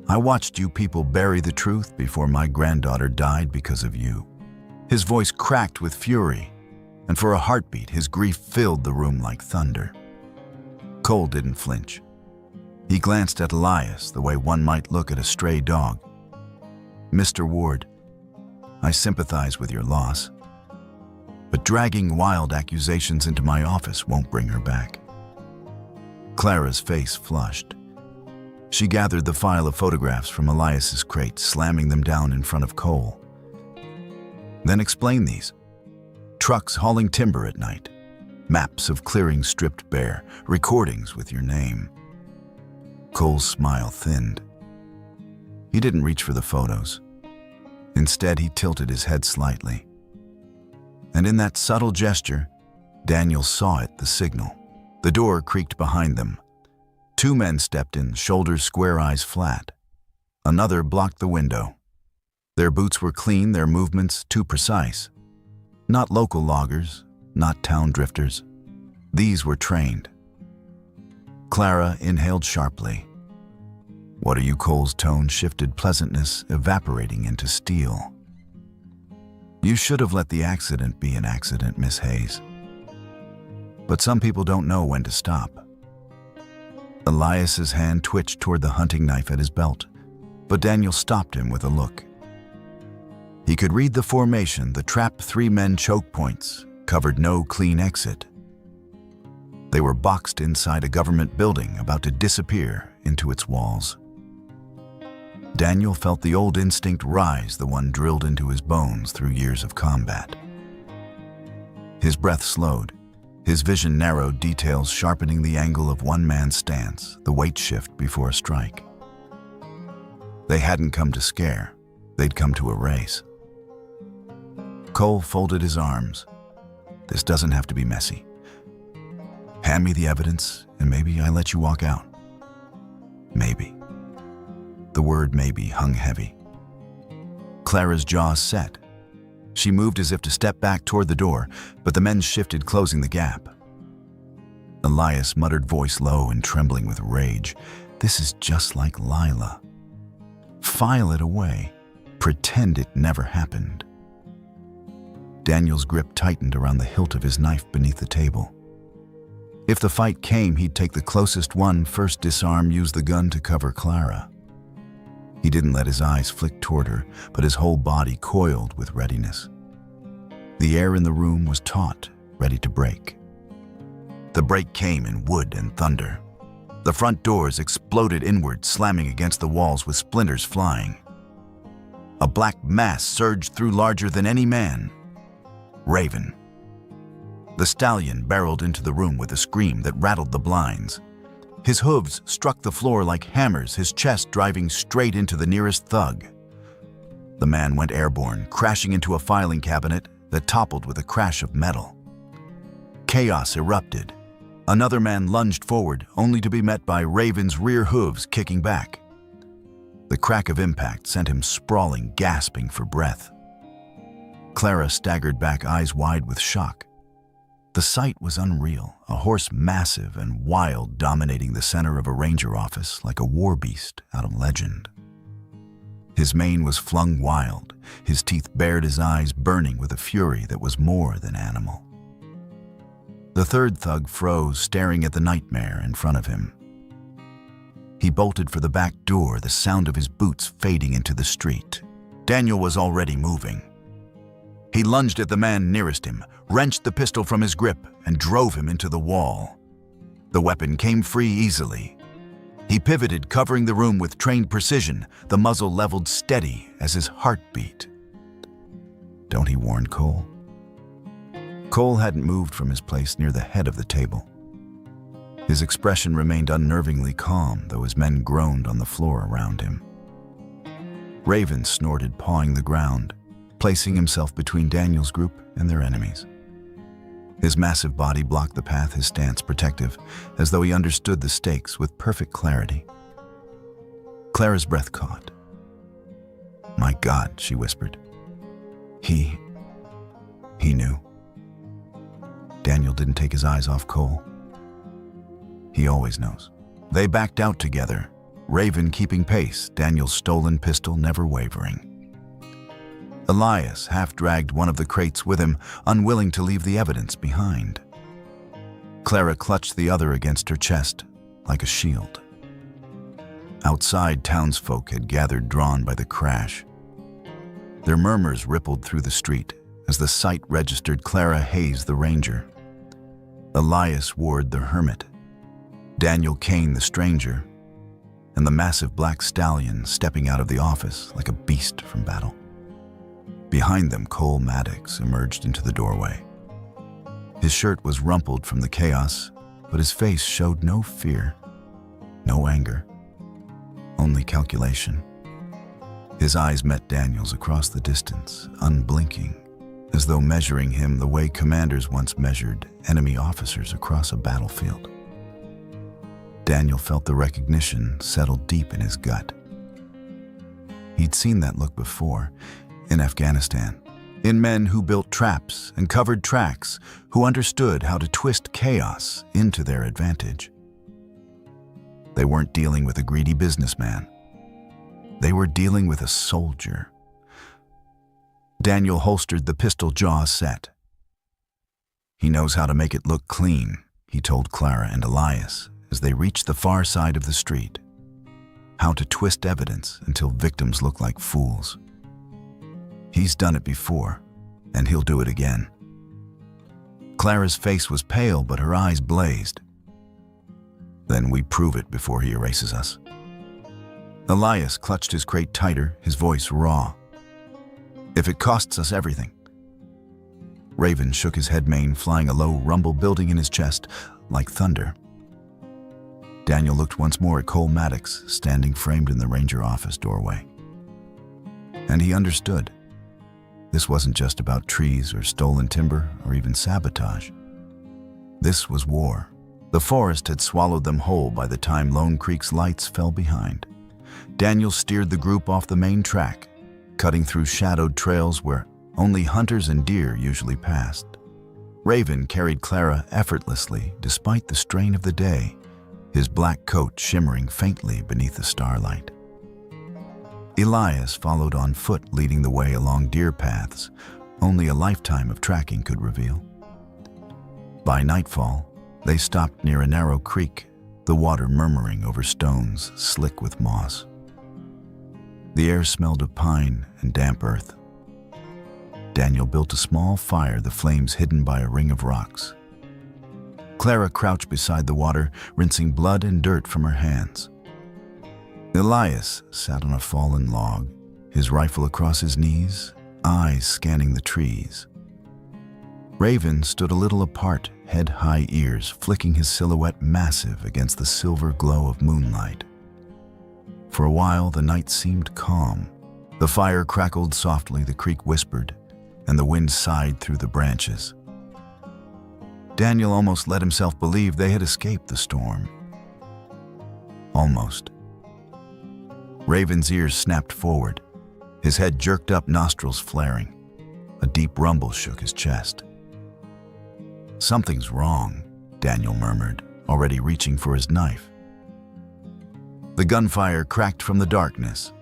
"I watched you people bury the truth before my granddaughter died because of you." His voice cracked with fury, and for a heartbeat his grief filled the room like thunder. Cole didn't flinch. He glanced at Elias the way one might look at a stray dog. "Mr. Ward, I sympathize with your loss, but dragging wild accusations into my office won't bring her back." Clara's face flushed. She gathered the file of photographs from Elias's crate, slamming them down in front of Cole. "Then explain these. Trucks hauling timber at night, maps of clearings stripped bare, recordings with your name." Cole's smile thinned. He didn't reach for the photos. Instead, he tilted his head slightly. And in that subtle gesture, Daniel saw it, the signal. The door creaked behind them. Two men stepped in, shoulders square, eyes flat. Another blocked the window. Their boots were clean, their movements too precise. Not local loggers, not town drifters. These were trained. Clara inhaled sharply. "What are you?" Cole's tone shifted, pleasantness evaporating into steel. "You should have let the accident be an accident, Miss Hayes. But some people don't know when to stop." Elias's hand twitched toward the hunting knife at his belt, but Daniel stopped him with a look. He could read the formation, the trapped three-men choke points, covered no clean exit. They were boxed inside a government building, about to disappear into its walls. Daniel felt the old instinct rise, the one drilled into his bones through years of combat. His breath slowed. His vision narrowed, details sharpening the angle of one man's stance, the weight shift before a strike. They hadn't come to scare, they'd come to erase. Cole folded his arms. This doesn't have to be messy. Hand me the evidence, and maybe I let you walk out. Maybe. The word maybe hung heavy. Clara's jaws set. She moved as if to step back toward the door, but the men shifted, closing the gap. Elias muttered, voice low and trembling with rage, "This is just like Lila. File it away. Pretend it never happened." Daniel's grip tightened around the hilt of his knife beneath the table. If the fight came, he'd take the closest one, first disarm, use the gun to cover Clara. He didn't let his eyes flick toward her, but his whole body coiled with readiness. The air in the room was taut, ready to break. The break came in wood and thunder. The front doors exploded inward, slamming against the walls with splinters flying. A black mass surged through, larger than any man. Raven. The stallion barreled into the room with a scream that rattled the blinds. His hooves struck the floor like hammers, his chest driving straight into the nearest thug. The man went airborne, crashing into a filing cabinet that toppled with a crash of metal. Chaos erupted. Another man lunged forward, only to be met by Raven's rear hooves kicking back. The crack of impact sent him sprawling, gasping for breath. Clara staggered back, eyes wide with shock. The sight was unreal, a horse massive and wild dominating the center of a ranger office like a war beast out of legend. His mane was flung wild, his teeth bared, his eyes burning with a fury that was more than animal. The third thug froze, staring at the nightmare in front of him. He bolted for the back door, the sound of his boots fading into the street. Daniel was already moving. He lunged at the man nearest him, wrenched the pistol from his grip, and drove him into the wall. The weapon came free easily. He pivoted, covering the room with trained precision, the muzzle leveled steady as his heart beat. Don't he warn Cole? Cole hadn't moved from his place near the head of the table. His expression remained unnervingly calm, though his men groaned on the floor around him. Raven snorted, pawing the ground, placing himself between Daniel's group and their enemies. His massive body blocked the path, his stance protective, as though he understood the stakes with perfect clarity. Clara's breath caught. "My God," she whispered. He knew. Daniel didn't take his eyes off Cole. He always knows. They backed out together, Raven keeping pace, Daniel's stolen pistol never wavering. Elias half-dragged one of the crates with him, unwilling to leave the evidence behind. Clara clutched the other against her chest, like a shield. Outside, townsfolk had gathered, drawn by the crash. Their murmurs rippled through the street as the sight registered Clara Hayes, the ranger, Elias Ward, the hermit, Daniel Kane, the stranger, and the massive black stallion stepping out of the office like a beast from battle. Behind them, Cole Maddox emerged into the doorway. His shirt was rumpled from the chaos, but his face showed no fear, no anger, only calculation. His eyes met Daniel's across the distance, unblinking, as though measuring him the way commanders once measured enemy officers across a battlefield. Daniel felt the recognition settle deep in his gut. He'd seen that look before, in Afghanistan, in men who built traps and covered tracks, who understood how to twist chaos into their advantage. They weren't dealing with a greedy businessman. They were dealing with a soldier. Daniel holstered the pistol, jaw set. He knows how to make it look clean, he told Clara and Elias as they reached the far side of the street. How to twist evidence until victims look like fools. He's done it before, and he'll do it again. Clara's face was pale, but her eyes blazed. Then we prove it before he erases us. Elias clutched his crate tighter, his voice raw. If it costs us everything. Raven shook his head mane, flying a low rumble building in his chest like thunder. Daniel looked once more at Cole Maddox, standing framed in the ranger office doorway. And he understood. This wasn't just about trees or stolen timber or even sabotage. This was war. The forest had swallowed them whole by the time Lone Creek's lights fell behind. Daniel steered the group off the main track, cutting through shadowed trails where only hunters and deer usually passed. Raven carried Clara effortlessly despite the strain of the day, his black coat shimmering faintly beneath the starlight. Elias followed on foot, leading the way along deer paths only a lifetime of tracking could reveal. By nightfall, they stopped near a narrow creek, the water murmuring over stones slick with moss. The air smelled of pine and damp earth. Daniel built a small fire, the flames hidden by a ring of rocks. Clara crouched beside the water, rinsing blood and dirt from her hands. Elias sat on a fallen log, his rifle across his knees, eyes scanning the trees. Raven stood a little apart, head high, ears flicking, his silhouette massive against the silver glow of moonlight. For a while, the night seemed calm. The fire crackled softly, the creek whispered, and the wind sighed through the branches. Daniel almost let himself believe they had escaped the storm. Almost. Raven's ears snapped forward, his head jerked up, nostrils flaring. A deep rumble shook his chest. "Something's wrong," Daniel murmured, already reaching for his knife. The gunfire cracked from the darkness.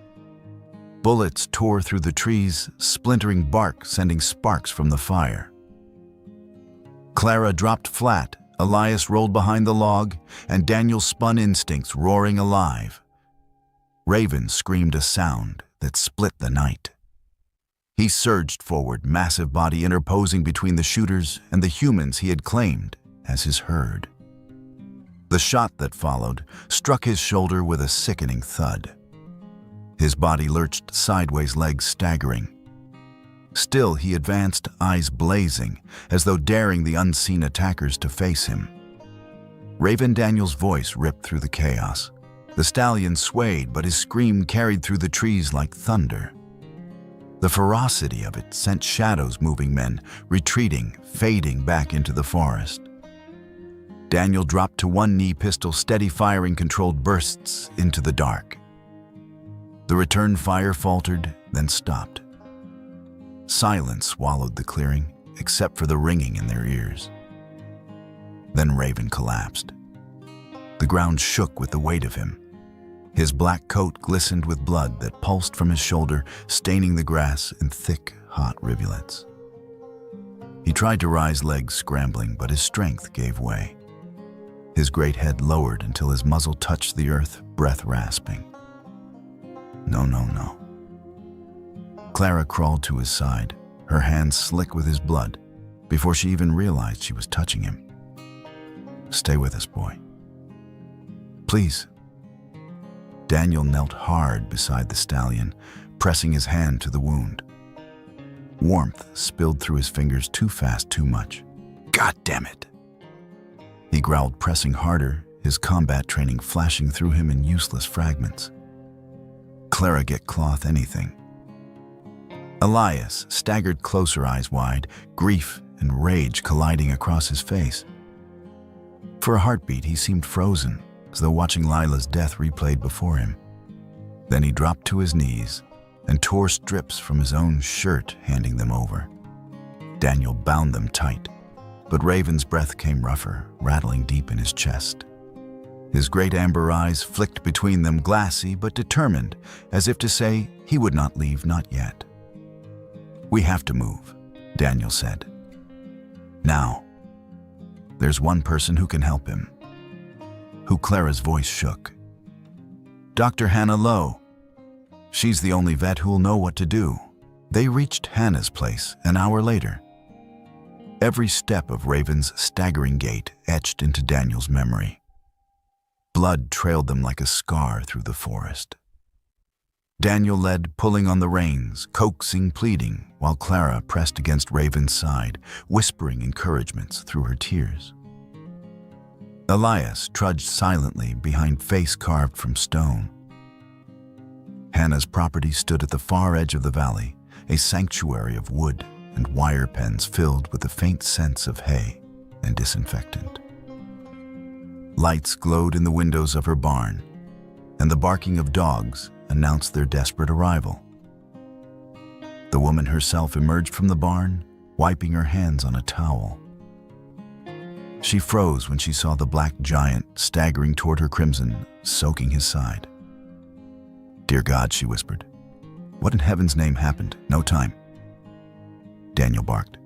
Bullets tore through the trees, splintering bark, sending sparks from the fire. Clara dropped flat, Elias rolled behind the log, and Daniel spun, instincts roaring alive. Raven screamed a sound that split the night. He surged forward, massive body interposing between the shooters and the humans he had claimed as his herd. The shot that followed struck his shoulder with a sickening thud. His body lurched sideways, legs staggering. Still, he advanced, eyes blazing, as though daring the unseen attackers to face him. Raven Daniel's voice ripped through the chaos. The stallion swayed, but his scream carried through the trees like thunder. The ferocity of it sent shadows moving, men retreating, fading back into the forest. Daniel dropped to one knee, pistol steady, firing controlled bursts into the dark. The return fire faltered, then stopped. Silence swallowed the clearing, except for the ringing in their ears. Then Raven collapsed. The ground shook with the weight of him. His black coat glistened with blood that pulsed from his shoulder, staining the grass in thick, hot rivulets. He tried to rise, legs scrambling, but his strength gave way. His great head lowered until his muzzle touched the earth, breath rasping. No, no, no. Clara crawled to his side, her hands slick with his blood, before she even realized she was touching him. "Stay with us, boy. Please." Daniel knelt hard beside the stallion, pressing his hand to the wound. Warmth spilled through his fingers, too fast, too much. "God damn it!" He growled, pressing harder, his combat training flashing through him in useless fragments. Clara, get cloth, anything. Elias staggered closer, eyes wide, grief and rage colliding across his face. For a heartbeat, he seemed frozen, as though watching Lila's death replayed before him. Then he dropped to his knees and tore strips from his own shirt, handing them over. Daniel bound them tight, but Raven's breath came rougher, rattling deep in his chest. His great amber eyes flicked between them, glassy but determined, as if to say he would not leave, not yet. "We have to move," Daniel said. "Now. There's one person who can help him." Who? Clara's voice shook. "Dr. Hannah Lowe. She's the only vet who'll know what to do." They reached Hannah's place an hour later. Every step of Raven's staggering gait etched into Daniel's memory. Blood trailed them like a scar through the forest. Daniel led, pulling on the reins, coaxing, pleading, while Clara pressed against Raven's side, whispering encouragements through her tears. Elias trudged silently behind face carved from stone. Hannah's property stood at the far edge of the valley, a sanctuary of wood and wire pens filled with the faint scents of hay and disinfectant. Lights glowed in the windows of her barn, and the barking of dogs announced their desperate arrival. The woman herself emerged from the barn, wiping her hands on a towel. She froze when she saw the black giant staggering toward her crimson, soaking his side. "Dear God," she whispered. "What in heaven's name happened? No time." Daniel barked.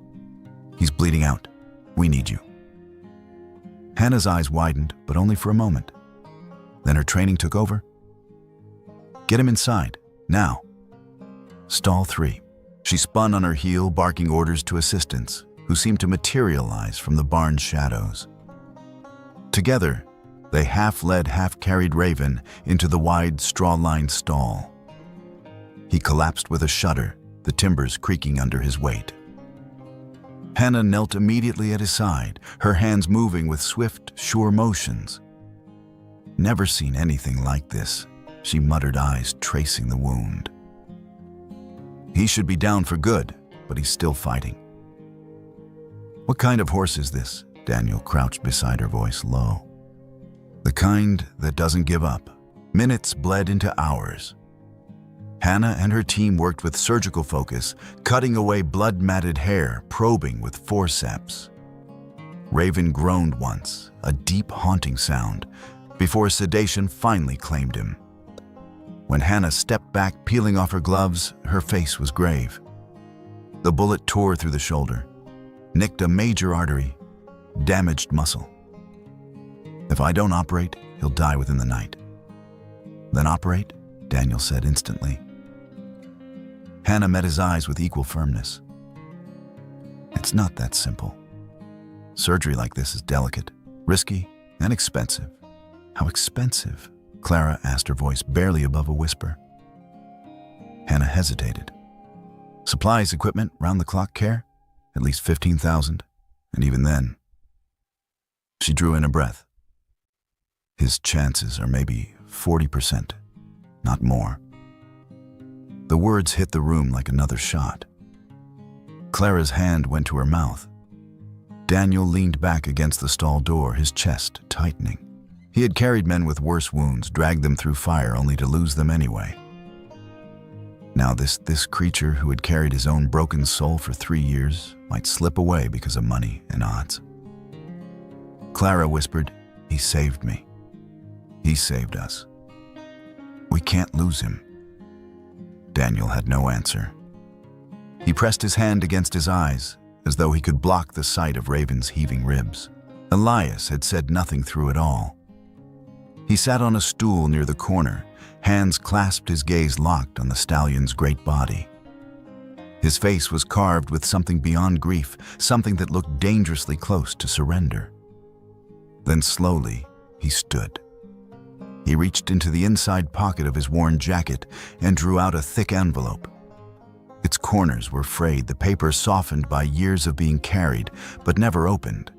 "He's bleeding out. We need you." Hannah's eyes widened, but only for a moment. Then her training took over. "Get him inside, now." Stall 3. She spun on her heel, barking orders to assistants, who seemed to materialize from the barn's shadows. Together, they half-led, half-carried Raven into the wide, straw-lined stall. He collapsed with a shudder, the timbers creaking under his weight. Hannah knelt immediately at his side, her hands moving with swift, sure motions. "Never seen anything like this," she muttered, eyes tracing the wound. "He should be down for good, but he's still fighting." "What kind of horse is this?" Daniel crouched beside her, voice low. "The kind that doesn't give up." Minutes bled into hours. Hannah and her team worked with surgical focus, cutting away blood-matted hair, probing with forceps. Raven groaned once, a deep, haunting sound, before sedation finally claimed him. When Hannah stepped back, peeling off her gloves, her face was grave. The bullet tore through the shoulder, nicked a major artery, damaged muscle. "If I don't operate, he'll die within the night." "Then operate," Daniel said instantly. Hannah met his eyes with equal firmness. "It's not that simple. Surgery like this is delicate, risky, and expensive." "How expensive?" Clara asked, her voice barely above a whisper. Hannah hesitated. "Supplies, equipment, round-the-clock care? At least 15,000, and even then." She drew in a breath. "His chances are maybe 40%, not more." The words hit the room like another shot. Clara's hand went to her mouth. Daniel leaned back against the stall door, his chest tightening. He had carried men with worse wounds, dragged them through fire only to lose them anyway. Now this creature who had carried his own broken soul for 3 years might slip away because of money and odds. Clara whispered, "He saved me. He saved us. We can't lose him." Daniel had no answer. He pressed his hand against his eyes, as though he could block the sight of Raven's heaving ribs. Elias had said nothing through it all. He sat on a stool near the corner, hands clasped, his gaze locked on the stallion's great body. His face was carved with something beyond grief, something that looked dangerously close to surrender. Then slowly, he stood. He reached into the inside pocket of his worn jacket and drew out a thick envelope. Its corners were frayed, the paper softened by years of being carried, but never opened.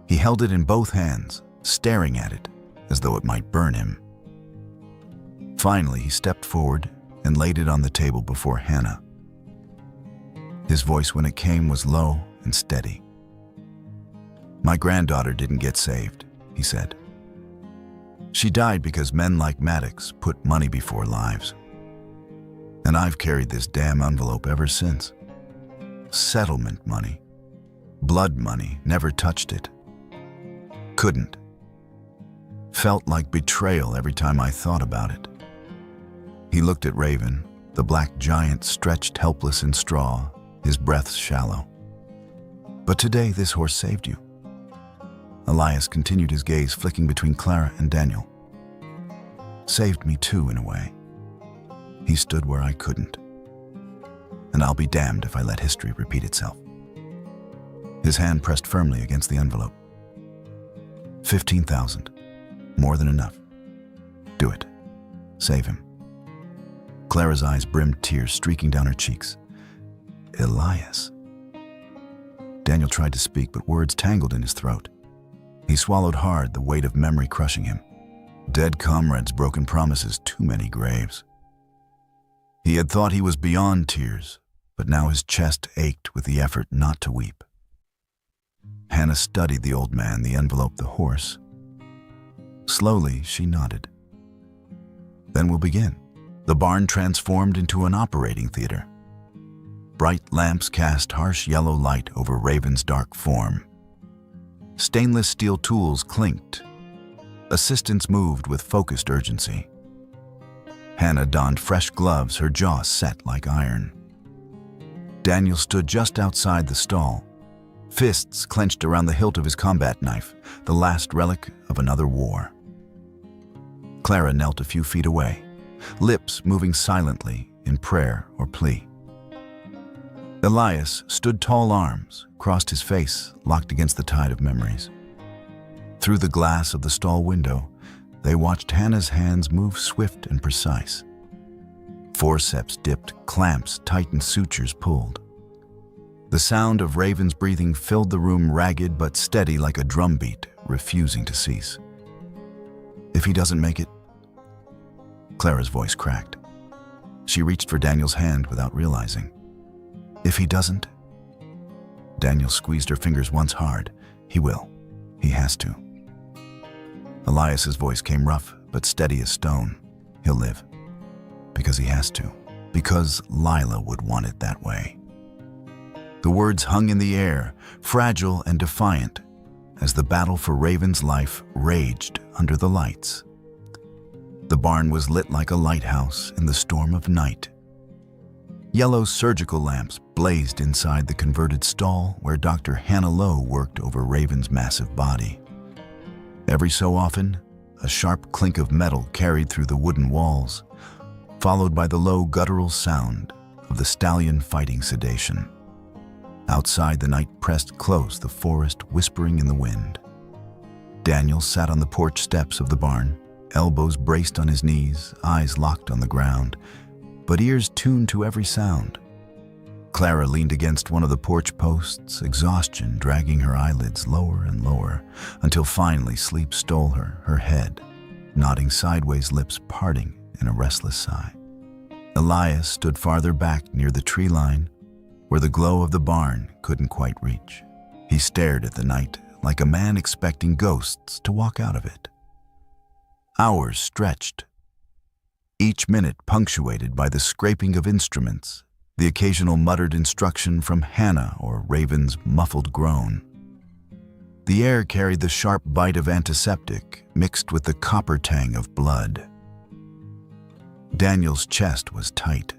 He held it in both hands, staring at it, as though it might burn him. Finally, he stepped forward and laid it on the table before Hannah. His voice, when it came, was low and steady. "My granddaughter didn't get saved," he said. "She died because men like Maddox put money before lives. And I've carried this damn envelope ever since. Settlement money. Blood money, never touched it. Couldn't. Felt like betrayal every time I thought about it." He looked at Raven, the black giant stretched helpless in straw, his breath shallow. "But today this horse saved you." Elias continued, his gaze flicking between Clara and Daniel. "Saved me too, in a way. He stood where I couldn't. And I'll be damned if I let history repeat itself." His hand pressed firmly against the envelope. 15,000. More than enough. Do it. Save him. Clara's eyes brimmed, tears streaking down her cheeks. Elias. Daniel tried to speak, but words tangled in his throat. He swallowed hard, the weight of memory crushing him. Dead comrades, broken promises, too many graves. He had thought he was beyond tears, but now his chest ached with the effort not to weep. Hannah studied the old man, the envelope, the horse. Slowly, she nodded. Then we'll begin. The barn transformed into an operating theater. Bright lamps cast harsh yellow light over Raven's dark form. Stainless steel tools clinked. Assistants moved with focused urgency. Hannah donned fresh gloves, her jaw set like iron. Daniel stood just outside the stall, fists clenched around the hilt of his combat knife, the last relic of another war. Clara knelt a few feet away, lips moving silently in prayer or plea. Elias stood tall, arms crossed, his face locked against the tide of memories. Through the glass of the stall window, they watched Hannah's hands move swift and precise. Forceps dipped, clamps tightened, sutures pulled. The sound of Raven's breathing filled the room, ragged but steady like a drumbeat, refusing to cease. If he doesn't make it... Clara's voice cracked. She reached for Daniel's hand without realizing. If he doesn't... Daniel squeezed her fingers once hard. He will. He has to. Elias's voice came rough but steady as stone. He'll live. Because he has to. Because Lila would want it that way. The words hung in the air, fragile and defiant, as the battle for Raven's life raged under the lights. The barn was lit like a lighthouse in the storm of night. Yellow surgical lamps blazed inside the converted stall where Dr. Hannah Lowe worked over Raven's massive body. Every so often, a sharp clink of metal carried through the wooden walls, followed by the low guttural sound of the stallion fighting sedation. Outside, the night pressed close, the forest whispering in the wind. Daniel sat on the porch steps of the barn, elbows braced on his knees, eyes locked on the ground, but ears tuned to every sound. Clara leaned against one of the porch posts, exhaustion dragging her eyelids lower and lower, until finally sleep stole her, her head, nodding sideways, lips parting in a restless sigh. Elias stood farther back near the tree line, where the glow of the barn couldn't quite reach. He stared at the night like a man expecting ghosts to walk out of it. Hours stretched, each minute punctuated by the scraping of instruments, the occasional muttered instruction from Hannah or Raven's muffled groan. The air carried the sharp bite of antiseptic mixed with the copper tang of blood. Daniel's chest was tight.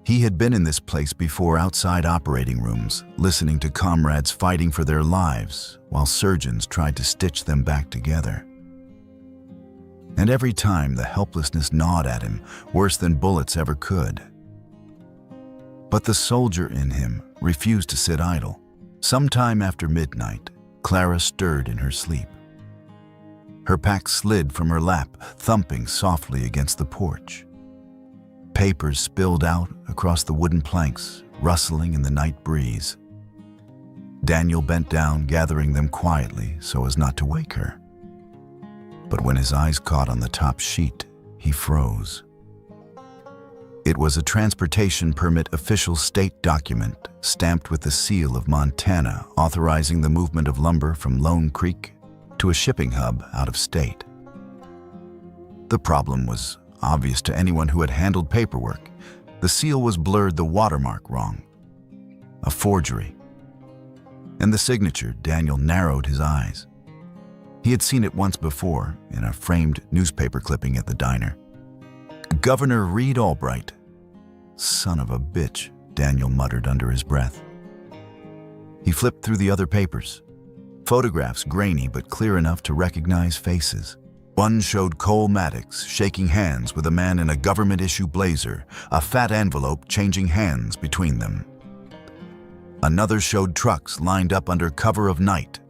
He had been in this place before, outside operating rooms, listening to comrades fighting for their lives while surgeons tried to stitch them back together. And every time the helplessness gnawed at him, worse than bullets ever could. But the soldier in him refused to sit idle. Sometime after midnight, Clara stirred in her sleep. Her pack slid from her lap, thumping softly against the porch. Papers spilled out across the wooden planks, rustling in the night breeze. Daniel bent down, gathering them quietly so as not to wake her. But when his eyes caught on the top sheet, he froze. It was a transportation permit official state document stamped with the seal of Montana, authorizing the movement of lumber from Lone Creek to a shipping hub out of state. The problem was obvious to anyone who had handled paperwork. The seal was blurred, the watermark wrong. A forgery. And the signature, Daniel narrowed his eyes. He had seen it once before in a framed newspaper clipping at the diner. Governor Reed Albright. Son of a bitch, Daniel muttered under his breath. He flipped through the other papers. Photographs grainy but clear enough to recognize faces. One showed Cole Maddox shaking hands with a man in a government-issue blazer, a fat envelope changing hands between them. Another showed trucks lined up under cover of night.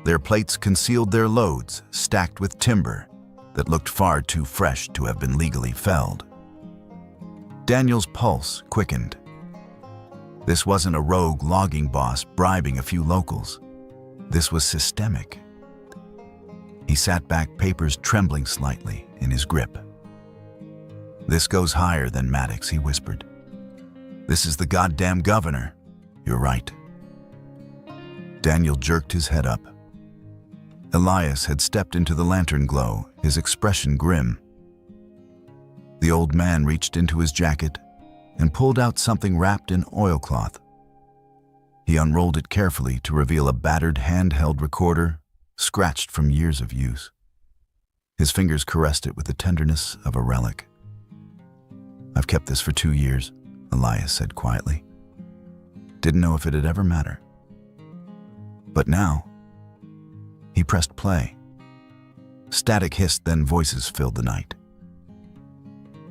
Their plates concealed their loads, stacked with timber that looked far too fresh to have been legally felled. Daniel's pulse quickened. This wasn't a rogue logging boss bribing a few locals. This was systemic. He sat back, papers trembling slightly in his grip. "This goes higher than Maddox," he whispered. "This is the goddamn governor. You're right." Daniel jerked his head up. Elias had stepped into the lantern glow, his expression grim. The old man reached into his jacket and pulled out something wrapped in oilcloth. He unrolled it carefully to reveal a battered handheld recorder, scratched from years of use. His fingers caressed it with the tenderness of a relic. "I've kept this for 2 years," Elias said quietly. "Didn't know if it'd ever matter. But now..." He pressed play. Static hissed, then voices filled the night.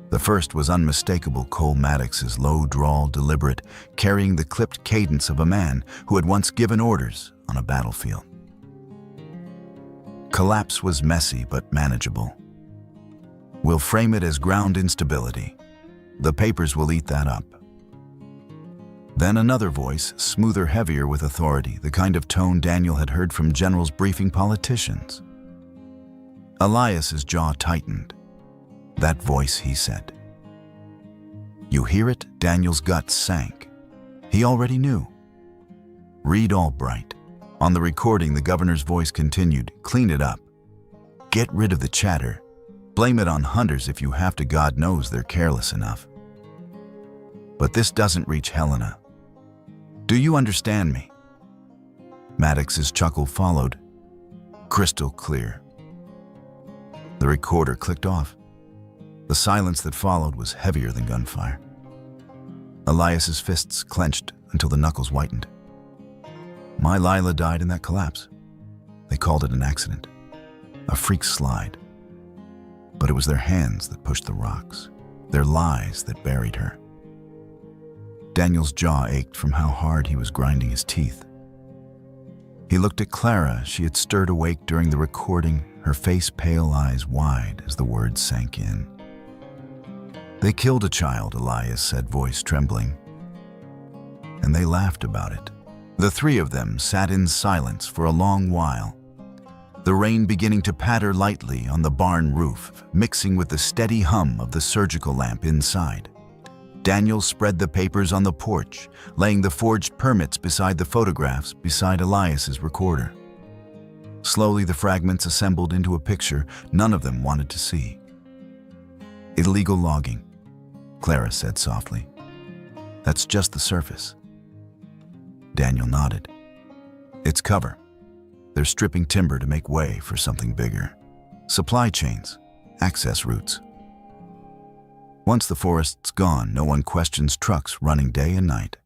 The first was unmistakable Cole Maddox's low drawl, deliberate, carrying the clipped cadence of a man who had once given orders on a battlefield. Collapse was messy but manageable. "We'll frame it as ground instability. The papers will eat that up." Then another voice, smoother, heavier with authority, the kind of tone Daniel had heard from generals briefing politicians. Elias's jaw tightened. "That voice," he said. "You hear it?" Daniel's gut sank. He already knew. "Read Albright." On the recording, the governor's voice continued, "Clean it up. Get rid of the chatter. Blame it on hunters if you have to. God knows they're careless enough. But this doesn't reach Helena. Do you understand me?" Maddox's chuckle followed, crystal clear. The recorder clicked off. The silence that followed was heavier than gunfire. Elias's fists clenched until the knuckles whitened. "My Lila died in that collapse. They called it an accident, a freak slide. But it was their hands that pushed the rocks, their lies that buried her." Daniel's jaw ached from how hard he was grinding his teeth. He looked at Clara. She had stirred awake during the recording, her face pale, eyes wide as the words sank in. "They killed a child," Elias said, voice trembling. "And they laughed about it." The three of them sat in silence for a long while, the rain beginning to patter lightly on the barn roof, mixing with the steady hum of the surgical lamp inside. Daniel spread the papers on the porch, laying the forged permits beside the photographs beside Elias's recorder. Slowly the fragments assembled into a picture none of them wanted to see. "Illegal logging," Clara said softly. "That's just the surface." Daniel nodded. "It's cover. They're stripping timber to make way for something bigger. Supply chains, access routes. Once the forest's gone, no one questions trucks running day and night."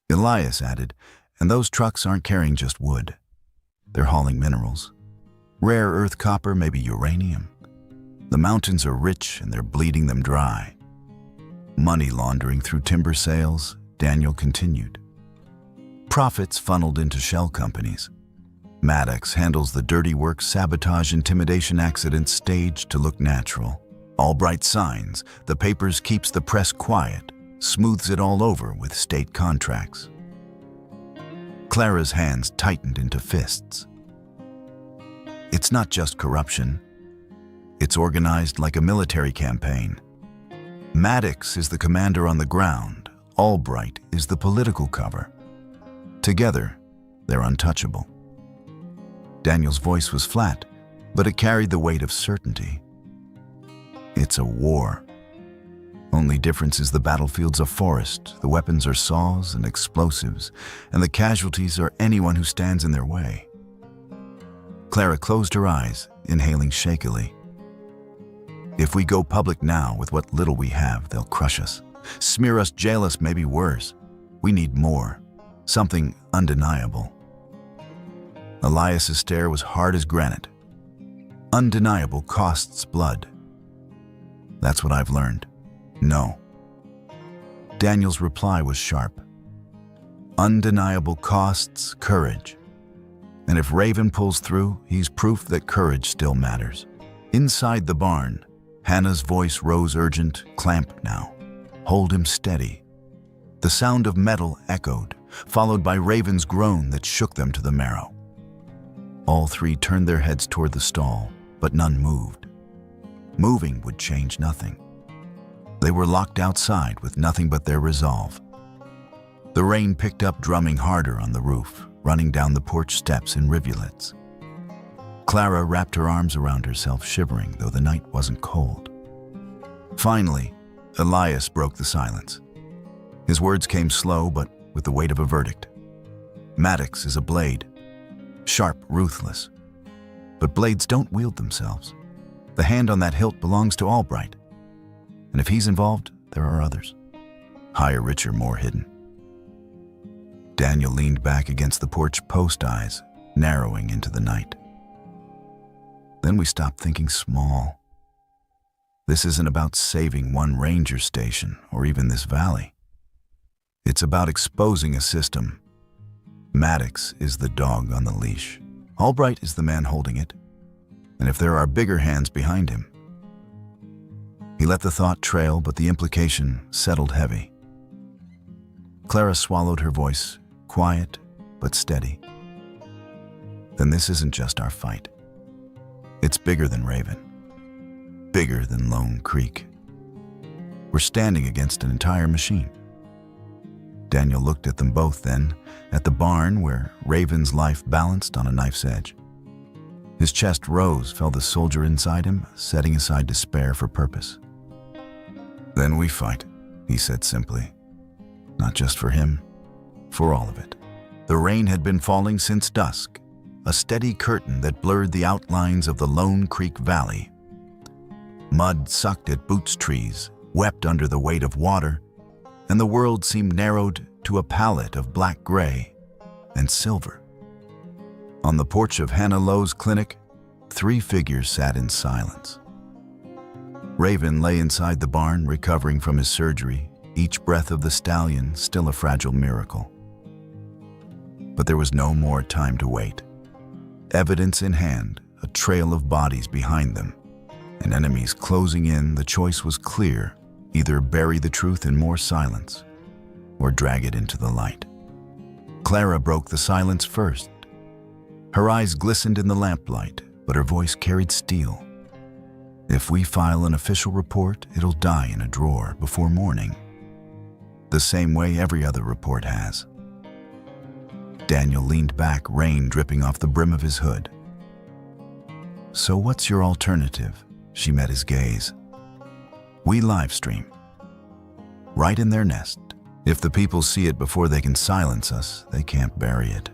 Elias added, "And those trucks aren't carrying just wood. They're hauling minerals. Rare earth, copper, maybe uranium. The mountains are rich and they're bleeding them dry. Money laundering through timber sales," Daniel continued. "Profits funneled into shell companies. Maddox handles the dirty work, sabotage, intimidation, accidents staged to look natural. Albright signs, the papers keeps the press quiet, smooths it all over with state contracts." Clara's hands tightened into fists. "It's not just corruption. It's organized like a military campaign. Maddox is the commander on the ground. Albright is the political cover. Together, they're untouchable." Daniel's voice was flat, but it carried the weight of certainty. "It's a war. Only difference is the battlefield's a forest, the weapons are saws and explosives, and the casualties are anyone who stands in their way." Clara closed her eyes, inhaling shakily. "If we go public now with what little we have, they'll crush us. Smear us, jail us, maybe worse. We need more. Something undeniable." Elias's stare was hard as granite. "Undeniable costs blood. That's what I've learned. No." Daniel's reply was sharp. "Undeniable costs courage. And if Raven pulls through, he's proof that courage still matters." Inside the barn, Hannah's voice rose urgent, "Clamp now. Hold him steady." The sound of metal echoed, followed by Raven's groan that shook them to the marrow. All three turned their heads toward the stall, but none moved. Moving would change nothing. They were locked outside with nothing but their resolve. The rain picked up, drumming harder on the roof, running down the porch steps in rivulets. Clara wrapped her arms around herself, shivering, though the night wasn't cold. Finally, Elias broke the silence. His words came slow, but with the weight of a verdict. "Maddox is a blade, sharp, ruthless. But blades don't wield themselves. The hand on that hilt belongs to Albright. And if he's involved, there are others. Higher, richer, more hidden." Daniel leaned back against the porch post, eyes narrowing into the night. Then we stopped thinking small. This isn't about saving one ranger station or even this valley. It's about exposing a system. Maddox is the dog on the leash. Albright is the man holding it. And if there are bigger hands behind him. He let the thought trail, but the implication settled heavy. Clara swallowed her voice, quiet but steady. "Then this isn't just our fight. It's bigger than Raven. Bigger than Lone Creek. We're standing against an entire machine." Daniel looked at them both, then at the barn where Raven's life balanced on a knife's edge. His chest rose, felt the soldier inside him, setting aside despair for purpose. "Then we fight," he said simply. Not just for him, for all of it. The rain had been falling since dusk, a steady curtain that blurred the outlines of the Lone Creek Valley. Mud sucked at Boots trees, wept under the weight of water, and the world seemed narrowed to a palette of black-gray and silver. On the porch of Hannah Lowe's clinic, three figures sat in silence. Raven lay inside the barn, recovering from his surgery, each breath of the stallion still a fragile miracle. But there was no more time to wait. Evidence in hand, a trail of bodies behind them, and enemies closing in, the choice was clear: either bury the truth in more silence, or drag it into the light. Clara broke the silence first. Her eyes glistened in the lamplight, but her voice carried steel. "If we file an official report, it'll die in a drawer before morning. The same way every other report has." Daniel leaned back, rain dripping off the brim of his hood. "So what's your alternative?" She met his gaze. "We live stream. Right in their nest. If the people see it before they can silence us, they can't bury it."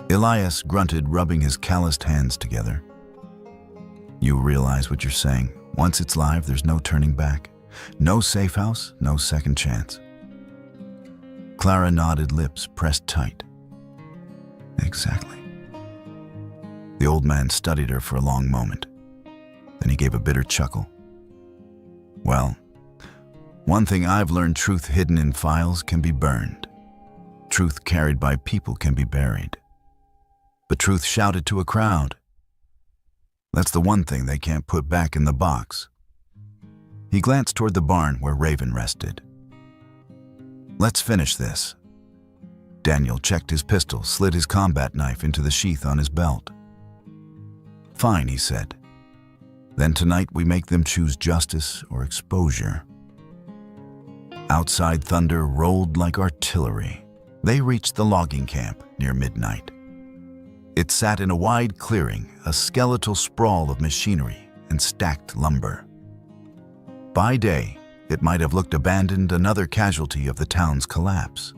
Elias grunted, rubbing his calloused hands together. "You realize what you're saying. Once it's live, there's no turning back. No safe house, no second chance." Clara nodded, lips pressed tight. "Exactly." The old man studied her for a long moment. Then he gave a bitter chuckle. "Well, one thing I've learned: truth hidden in files can be burned. Truth carried by people can be buried. But truth shouted to a crowd, that's the one thing they can't put back in the box." He glanced toward the barn where Raven rested. "Let's finish this." Daniel checked his pistol, slid his combat knife into the sheath on his belt. "Fine," he said. "Then tonight we make them choose justice or exposure." Outside, thunder rolled like artillery. They reached the logging camp near midnight. It sat in a wide clearing, a skeletal sprawl of machinery and stacked lumber. By day, it might have looked abandoned, another casualty of the town's collapse.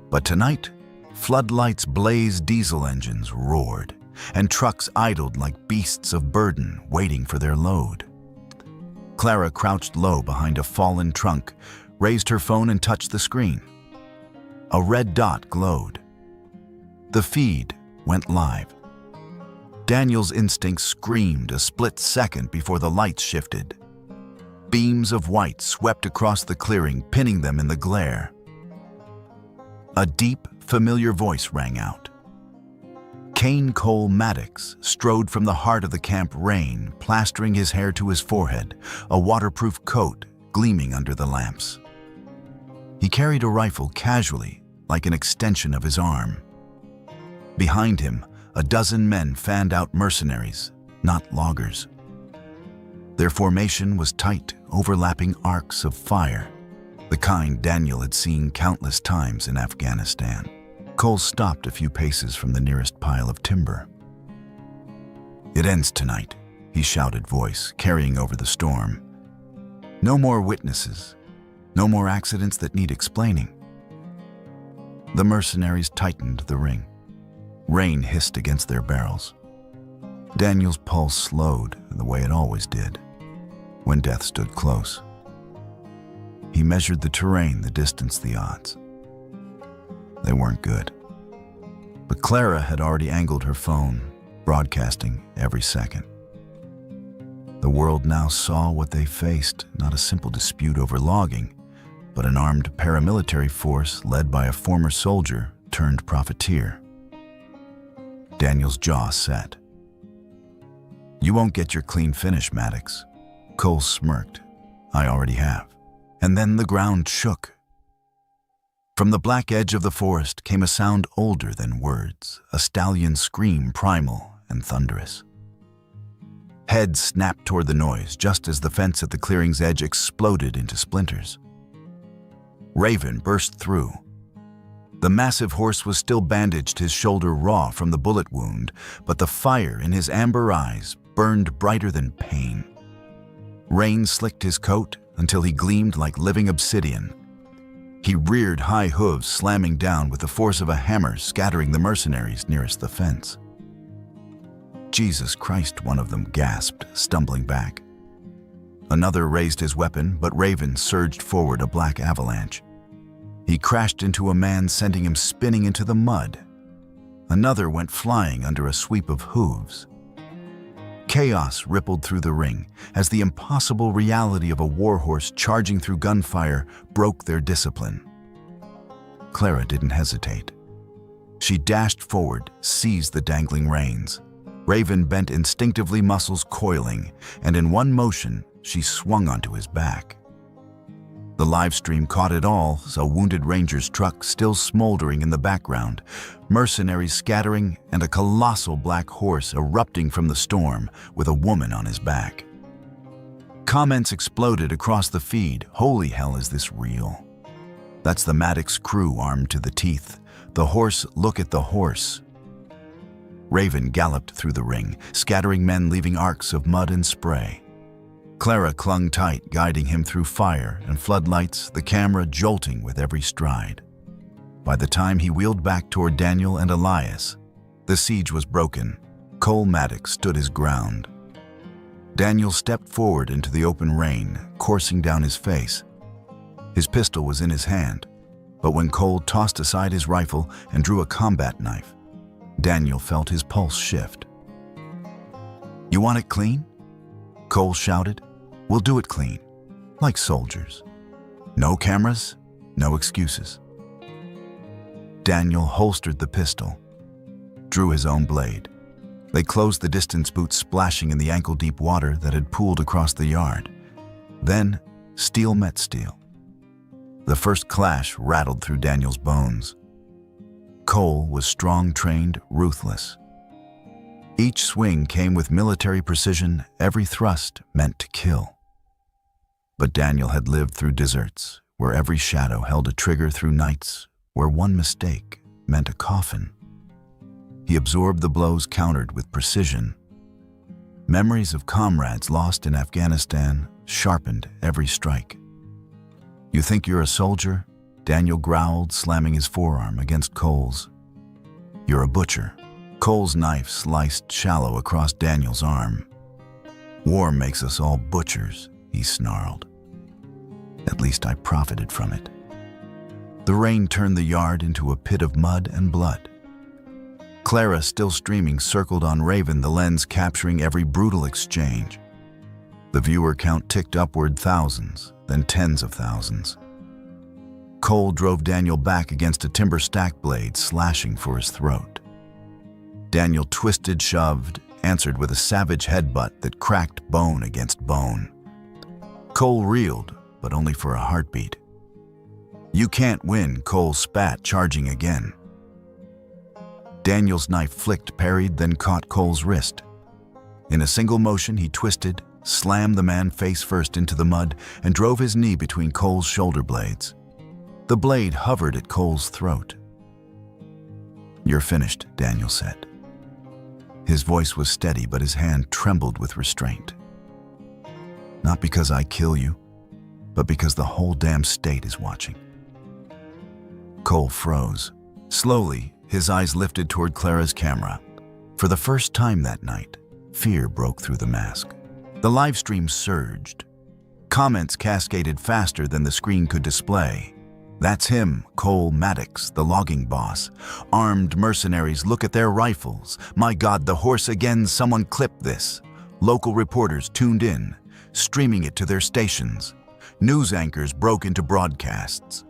But tonight, floodlights blazed, diesel engines roared, and trucks idled like beasts of burden waiting for their load. Clara crouched low behind a fallen trunk, raised her phone and touched the screen. A red dot glowed. The feed went live. Daniel's instinct screamed a split second before the lights shifted. Beams of white swept across the clearing, pinning them in the glare. A deep, familiar voice rang out. Kane Cole Maddox strode from the heart of the camp rain, plastering his hair to his forehead, a waterproof coat gleaming under the lamps. He carried a rifle casually, like an extension of his arm. Behind him, a dozen men fanned out mercenaries, not loggers. Their formation was tight, overlapping arcs of fire, the kind Daniel had seen countless times in Afghanistan. Cole stopped a few paces from the nearest pile of timber. "It ends tonight," he shouted, voice carrying over the storm. "No more witnesses, no more accidents that need explaining." The mercenaries tightened the ring. Rain hissed against their barrels. Daniel's pulse slowed the way it always did when death stood close. He measured the terrain, the distance, the odds. They weren't good. But Clara had already angled her phone, broadcasting every second. The world now saw what they faced, not a simple dispute over logging, but an armed paramilitary force led by a former soldier turned profiteer. Daniel's jaw set. "You won't get your clean finish, Maddox." Cole smirked. "I already have." And then the ground shook. From the black edge of the forest came a sound older than words, a stallion scream, primal and thunderous. Heads snapped toward the noise just as the fence at the clearing's edge exploded into splinters. Raven burst through. The massive horse was still bandaged, his shoulder raw from the bullet wound, but the fire in his amber eyes burned brighter than pain. Rain slicked his coat until he gleamed like living obsidian. He reared high hooves, slamming down with the force of a hammer, scattering the mercenaries nearest the fence. "Jesus Christ," one of them gasped, stumbling back. Another raised his weapon, but Raven surged forward, a black avalanche. He crashed into a man, sending him spinning into the mud. Another went flying under a sweep of hooves. Chaos rippled through the ring as the impossible reality of a warhorse charging through gunfire broke their discipline. Clara didn't hesitate. She dashed forward, seized the dangling reins. Raven bent instinctively, muscles coiling, and in one motion, she swung onto his back. The live stream caught it all, a wounded ranger's truck still smoldering in the background, mercenaries scattering, and a colossal black horse erupting from the storm with a woman on his back. Comments exploded across the feed. "Holy hell, is this real? That's the Maddox crew armed to the teeth. The horse, look at the horse." Raven galloped through the ring, scattering men, leaving arcs of mud and spray. Clara clung tight, guiding him through fire and floodlights, the camera jolting with every stride. By the time he wheeled back toward Daniel and Elias, the siege was broken. Cole Maddox stood his ground. Daniel stepped forward into the open rain, coursing down his face. His pistol was in his hand, but when Cole tossed aside his rifle and drew a combat knife, Daniel felt his pulse shift. "You want it clean?" Cole shouted. "We'll do it clean, like soldiers. No cameras, no excuses." Daniel holstered the pistol, drew his own blade. They closed the distance, boots splashing in the ankle-deep water that had pooled across the yard. Then, steel met steel. The first clash rattled through Daniel's bones. Cole was strong, trained, ruthless. Each swing came with military precision, every thrust meant to kill. But Daniel had lived through deserts, where every shadow held a trigger, through nights where one mistake meant a coffin. He absorbed the blows, countered with precision. Memories of comrades lost in Afghanistan sharpened every strike. "You think you're a soldier?" Daniel growled, slamming his forearm against Cole's. "You're a butcher." Cole's knife sliced shallow across Daniel's arm. "War makes us all butchers," he snarled. "At least I profited from it." The rain turned the yard into a pit of mud and blood. Clara, still streaming, circled on Raven, the lens capturing every brutal exchange. The viewer count ticked upward, thousands, then tens of thousands. Cole drove Daniel back against a timber stack blade, slashing for his throat. Daniel twisted, shoved, answered with a savage headbutt that cracked bone against bone. Cole reeled, but only for a heartbeat. "You can't win," Cole spat, charging again. Daniel's knife flicked, parried, then caught Cole's wrist. In a single motion, he twisted, slammed the man face first into the mud, and drove his knee between Cole's shoulder blades. The blade hovered at Cole's throat. "You're finished," Daniel said. His voice was steady, but his hand trembled with restraint. "Not because I kill you, but because the whole damn state is watching." Cole froze. Slowly, his eyes lifted toward Clara's camera. For the first time that night, fear broke through the mask. The live stream surged. Comments cascaded faster than the screen could display. "That's him, Cole Maddox, the logging boss. Armed mercenaries, look at their rifles. My God, the horse again, someone clipped this." Local reporters tuned in, streaming it to their stations. News anchors broke into broadcasts.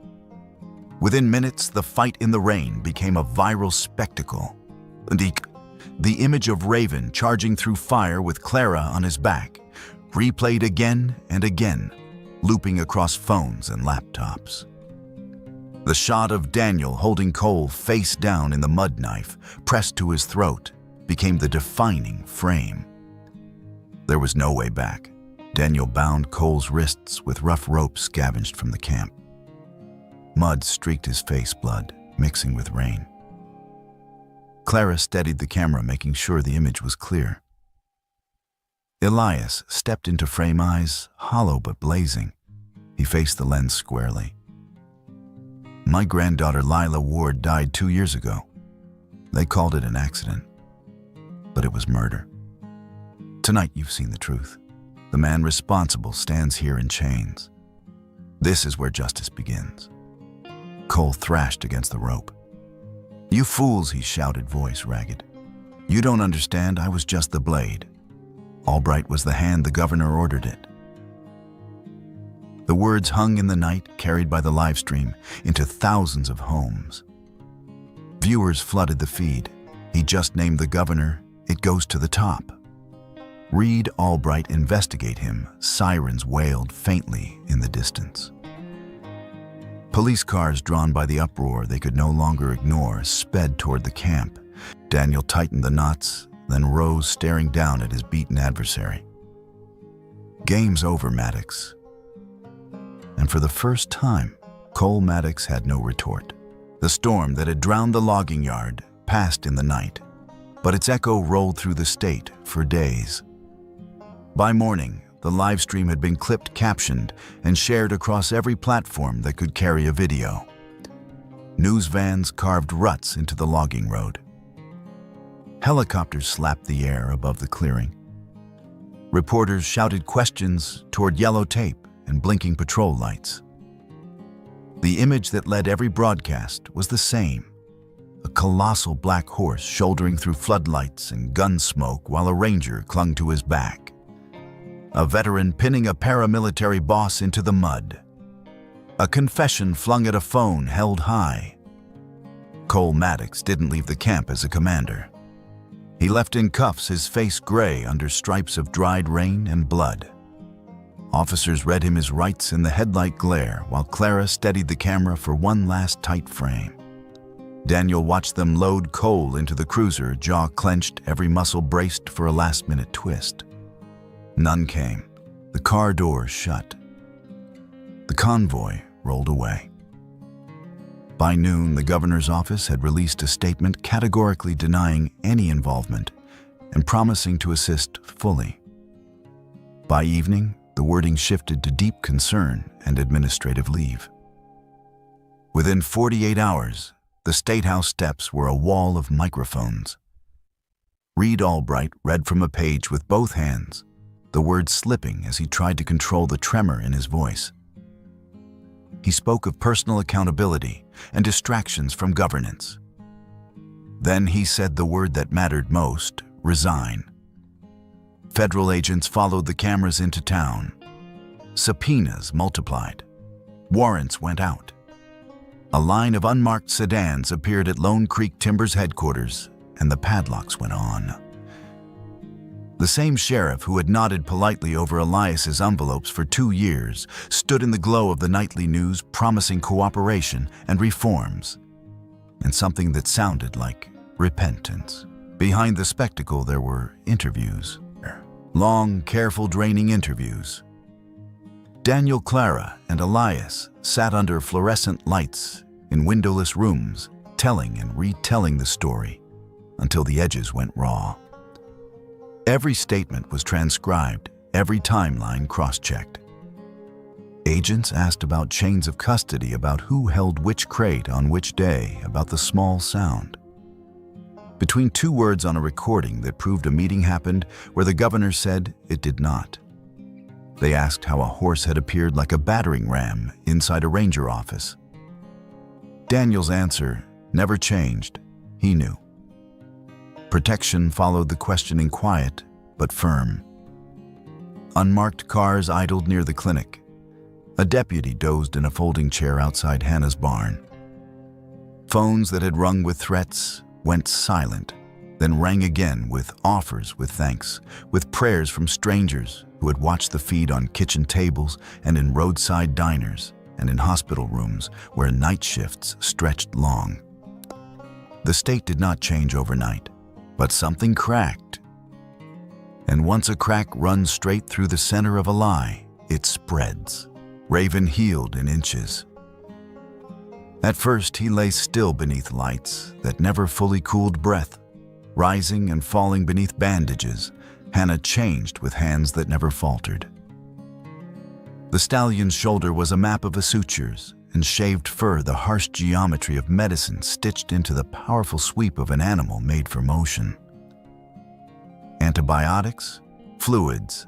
Within minutes, the fight in the rain became a viral spectacle. The image of Raven charging through fire with Clara on his back, replayed again and again, looping across phones and laptops. The shot of Daniel holding Cole face down in the mud knife, pressed to his throat, became the defining frame. There was no way back. Daniel bound Cole's wrists with rough ropes scavenged from the camp. Mud streaked his face, blood mixing with rain. Clara steadied the camera, making sure the image was clear. Elias stepped into frame, eyes hollow but blazing. He faced the lens squarely. "My granddaughter Lila Ward died 2 years ago. They called it an accident, but it was murder. Tonight you've seen the truth. The man responsible stands here in chains. This is where justice begins." Cole thrashed against the rope. "You fools," he shouted, voice ragged. "You don't understand, I was just the blade. Albright was the hand, the governor ordered it." The words hung in the night, carried by the live stream into thousands of homes. Viewers flooded the feed. "He just named the governor, it goes to the top." "Read Albright, investigate him," sirens wailed faintly in the distance. Police cars, drawn by the uproar they could no longer ignore, sped toward the camp. Daniel tightened the knots, then rose, staring down at his beaten adversary. "Game's over, Maddox." And for the first time, Cole Maddox had no retort. The storm that had drowned the logging yard passed in the night, but its echo rolled through the state for days. By morning, the live stream had been clipped, captioned, and shared across every platform that could carry a video. News vans carved ruts into the logging road. Helicopters slapped the air above the clearing. Reporters shouted questions toward yellow tape and blinking patrol lights. The image that led every broadcast was the same: a colossal black horse shouldering through floodlights and gun smoke while a ranger clung to his back. A veteran pinning a paramilitary boss into the mud. A confession flung at a phone held high. Cole Maddox didn't leave the camp as a commander. He left in cuffs, his face gray under stripes of dried rain and blood. Officers read him his rights in the headlight glare, while Clara steadied the camera for one last tight frame. Daniel watched them load Cole into the cruiser, jaw clenched, every muscle braced for a last-minute twist. None came. The car doors shut. The convoy rolled away. By noon, the governor's office had released a statement categorically denying any involvement and promising to assist fully. By evening, the wording shifted to deep concern and administrative leave. Within 48 hours, the State House steps were a wall of microphones. Reed Albright read from a page with both hands, the words slipping as he tried to control the tremor in his voice. He spoke of personal accountability and distractions from governance. Then he said the word that mattered most: resign. Federal agents followed the cameras into town. Subpoenas multiplied. Warrants went out. A line of unmarked sedans appeared at Lone Creek Timbers headquarters, and the padlocks went on. The same sheriff who had nodded politely over Elias's envelopes for 2 years stood in the glow of the nightly news promising cooperation and reforms, and something that sounded like repentance. Behind the spectacle there were interviews. Long, careful, draining interviews. Daniel, Clara, and Elias sat under fluorescent lights in windowless rooms, telling and retelling the story until the edges went raw. Every statement was transcribed, every timeline cross-checked. Agents asked about chains of custody, about who held which crate on which day, about the small sound. Between 2 words on a recording that proved a meeting happened where the governor said it did not. They asked how a horse had appeared like a battering ram inside a ranger office. Daniel's answer never changed. He knew. Protection followed the questioning, quiet but firm. Unmarked cars idled near the clinic. A deputy dozed in a folding chair outside Hannah's barn. Phones that had rung with threats went silent, then rang again with offers, with thanks, with prayers from strangers who had watched the feed on kitchen tables and in roadside diners and in hospital rooms where night shifts stretched long. The state did not change overnight, but something cracked. And once a crack runs straight through the center of a lie, it spreads. Raven healed in inches. At first, he lay still beneath lights that never fully cooled breath. Rising and falling beneath bandages, Hannah changed with hands that never faltered. The stallion's shoulder was a map of the sutures, and shaved fur the harsh geometry of medicine stitched into the powerful sweep of an animal made for motion. Antibiotics, fluids,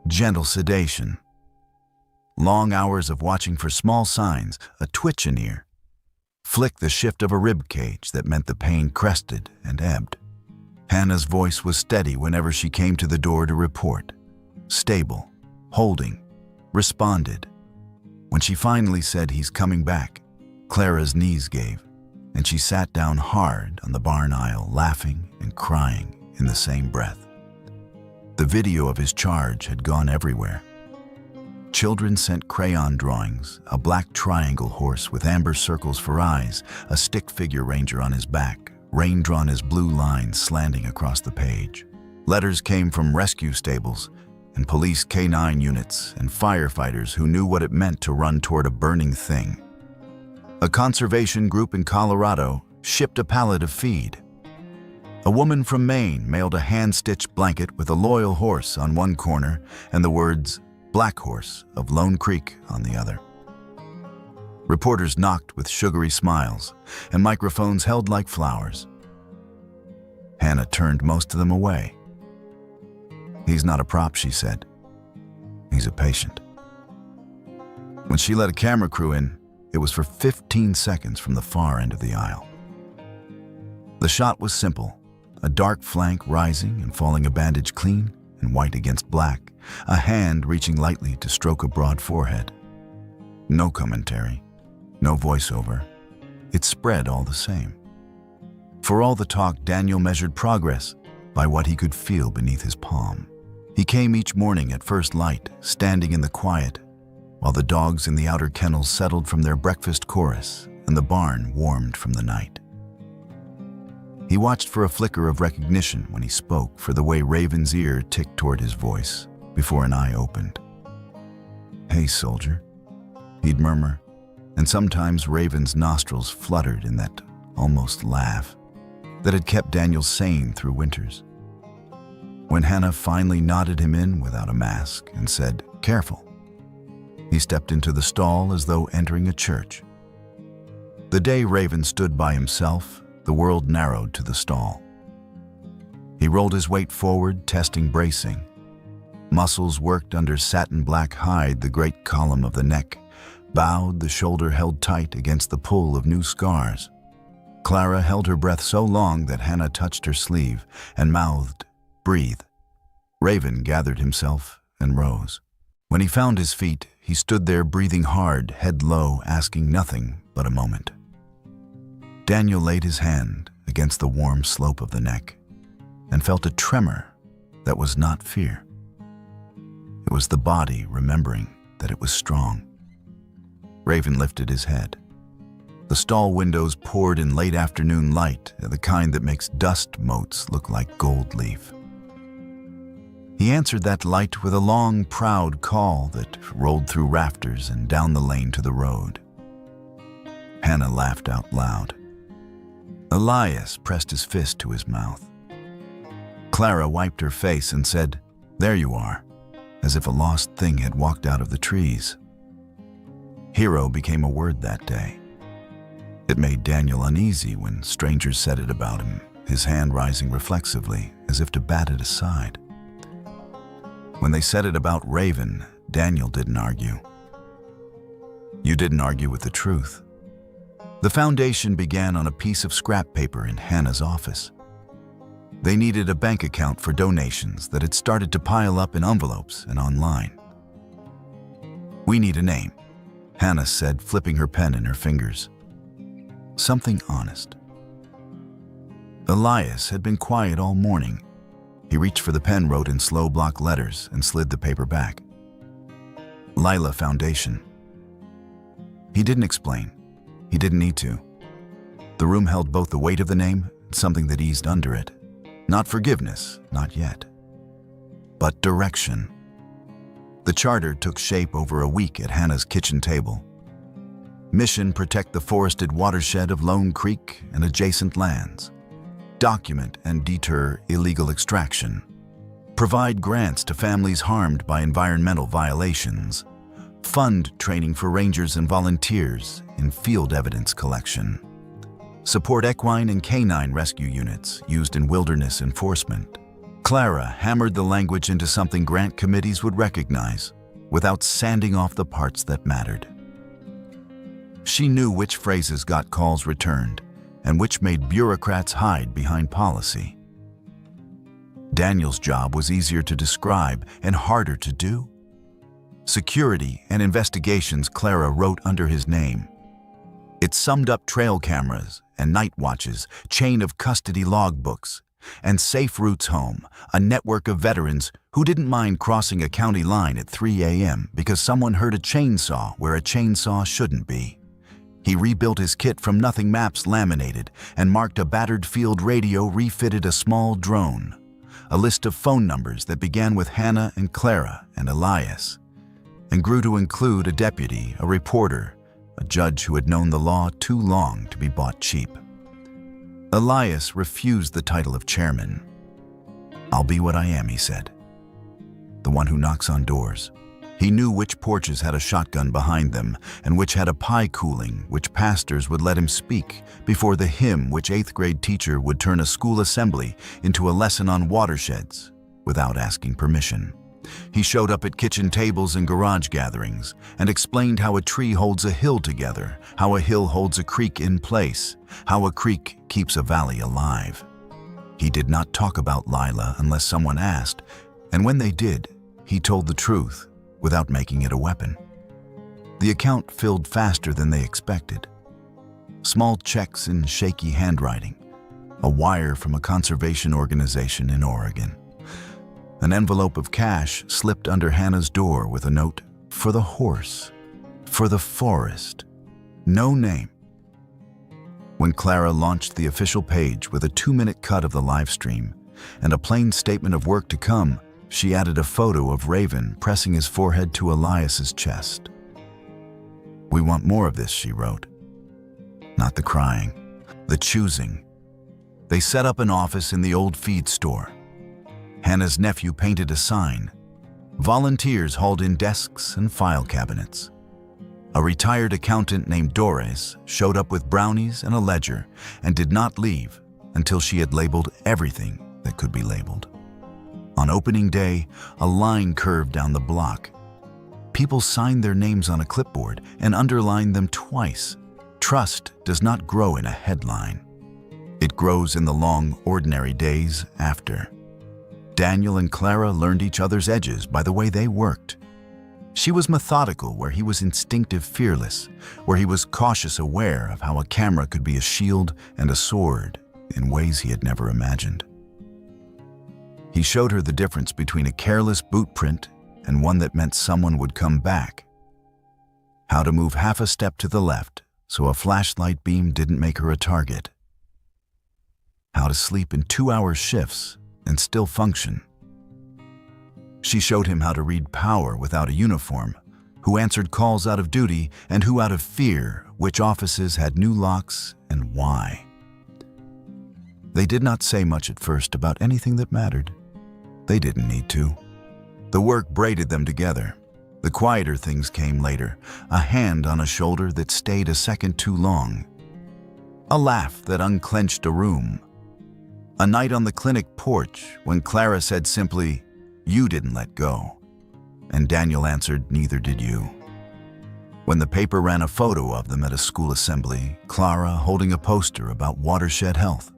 gentle sedation. Long hours of watching for small signs, a twitch in ear. Flick the shift of a rib cage that meant the pain crested and ebbed. Hannah's voice was steady whenever she came to the door to report. Stable, holding, responded. When she finally said he's coming back, Clara's knees gave, and she sat down hard on the barn aisle, laughing and crying in the same breath. The video of his charge had gone everywhere. Children sent crayon drawings, a black triangle horse with amber circles for eyes, a stick figure ranger on his back, rain drawn as blue lines slanting across the page. Letters came from rescue stables and police K-9 units and firefighters who knew what it meant to run toward a burning thing. A conservation group in Colorado shipped a pallet of feed. A woman from Maine mailed a hand-stitched blanket with a loyal horse on one corner and the words "Black Horse" of Lone Creek on the other. Reporters knocked with sugary smiles, and microphones held like flowers. Hannah turned most of them away. "He's not a prop," she said. "He's a patient." When she let a camera crew in, it was for 15 seconds from the far end of the aisle. The shot was simple, a dark flank rising and falling, a bandage clean and white against black, a hand reaching lightly to stroke a broad forehead. No commentary, no voiceover. It spread all the same. For all the talk, Daniel measured progress by what he could feel beneath his palm. He came each morning at first light, standing in the quiet, while the dogs in the outer kennels settled from their breakfast chorus and the barn warmed from the night. He watched for a flicker of recognition when he spoke, for the way Raven's ear ticked toward his voice before an eye opened. "Hey, soldier," he'd murmur, and sometimes Raven's nostrils fluttered in that almost laugh that had kept Daniel sane through winters. When Hannah finally nodded him in without a mask and said, "Careful," he stepped into the stall as though entering a church. The day Raven stood by himself, the world narrowed to the stall. He rolled his weight forward, testing bracing. Muscles worked under satin black hide, the great column of the neck. Bowed, the shoulder held tight against the pull of new scars. Clara held her breath so long that Hannah touched her sleeve and mouthed, "Breathe." Raven gathered himself and rose. When he found his feet, he stood there breathing hard, head low, asking nothing but a moment. Daniel laid his hand against the warm slope of the neck and felt a tremor that was not fear. It was the body remembering that it was strong. Raven lifted his head. The stall windows poured in late afternoon light, the kind that makes dust motes look like gold leaf. He answered that light with a long, proud call that rolled through rafters and down the lane to the road. Hannah laughed out loud. Elias pressed his fist to his mouth. Clara wiped her face and said, "There you are," as if a lost thing had walked out of the trees. Hero became a word that day. It made Daniel uneasy when strangers said it about him, his hand rising reflexively as if to bat it aside. When they said it about Raven, Daniel didn't argue. You didn't argue with the truth. The foundation began on a piece of scrap paper in Hannah's office. They needed a bank account for donations that had started to pile up in envelopes and online. "We need a name," Hannah said, flipping her pen in her fingers. Something honest. Elias had been quiet all morning. He reached for the pen, wrote in slow block letters, and slid the paper back. Lila Foundation. He didn't explain. He didn't need to. The room held both the weight of the name and something that eased under it. Not forgiveness, not yet. But direction. The charter took shape over a week at Hannah's kitchen table. Mission: protect the forested watershed of Lone Creek and adjacent lands. Document and deter illegal extraction. Provide grants to families harmed by environmental violations. Fund training for rangers and volunteers in field evidence collection. Support equine and canine rescue units used in wilderness enforcement. Clara hammered the language into something grant committees would recognize, without sanding off the parts that mattered. She knew which phrases got calls returned, and which made bureaucrats hide behind policy. Daniel's job was easier to describe and harder to do. Security and investigations, Clara wrote under his name. It summed up trail cameras and night watches, chain of custody logbooks, and Safe Routes Home, a network of veterans who didn't mind crossing a county line at 3 a.m. because someone heard a chainsaw where a chainsaw shouldn't be. He rebuilt his kit from nothing, maps laminated, and marked a battered field radio, refitted a small drone. A list of phone numbers that began with Hannah and Clara and Elias, and grew to include a deputy, a reporter, a judge who had known the law too long to be bought cheap. Elias refused the title of chairman. "I'll be what I am," he said. The one who knocks on doors. He knew which porches had a shotgun behind them and which had a pie cooling, which pastors would let him speak before the hymn, which 8th grade teacher would turn a school assembly into a lesson on watersheds without asking permission. He showed up at kitchen tables and garage gatherings and explained how a tree holds a hill together, how a hill holds a creek in place, how a creek keeps a valley alive. He did not talk about Lila unless someone asked, and when they did, he told the truth without making it a weapon. The account filled faster than they expected. Small checks in shaky handwriting, a wire from a conservation organization in Oregon. An envelope of cash slipped under Hannah's door with a note, "For the horse, for the forest, no name." When Clara launched the official page with a 2-minute cut of the live stream and a plain statement of work to come, she added a photo of Raven pressing his forehead to Elias's chest. "We want more of this," she wrote. Not the crying, the choosing. They set up an office in the old feed store. Hannah's nephew painted a sign. Volunteers hauled in desks and file cabinets. A retired accountant named Doris showed up with brownies and a ledger and did not leave until she had labeled everything that could be labeled. On opening day, a line curved down the block. People signed their names on a clipboard and underlined them twice. Trust does not grow in a headline. It grows in the long, ordinary days after. Daniel and Clara learned each other's edges by the way they worked. She was methodical where he was instinctive fearless, where he was cautious aware of how a camera could be a shield and a sword in ways he had never imagined. He showed her the difference between a careless boot print and one that meant someone would come back. How to move half a step to the left so a flashlight beam didn't make her a target. How to sleep in 2-hour shifts and still function. She showed him how to read power without a uniform, who answered calls out of duty and who out of fear, which offices had new locks and why. They did not say much at first about anything that mattered. They didn't need to. The work braided them together. The quieter things came later, a hand on a shoulder that stayed a second too long, a laugh that unclenched a room, a night on the clinic porch when Clara said simply, "You didn't let go," and Daniel answered, "Neither did you." When the paper ran a photo of them at a school assembly, Clara holding a poster about watershed health,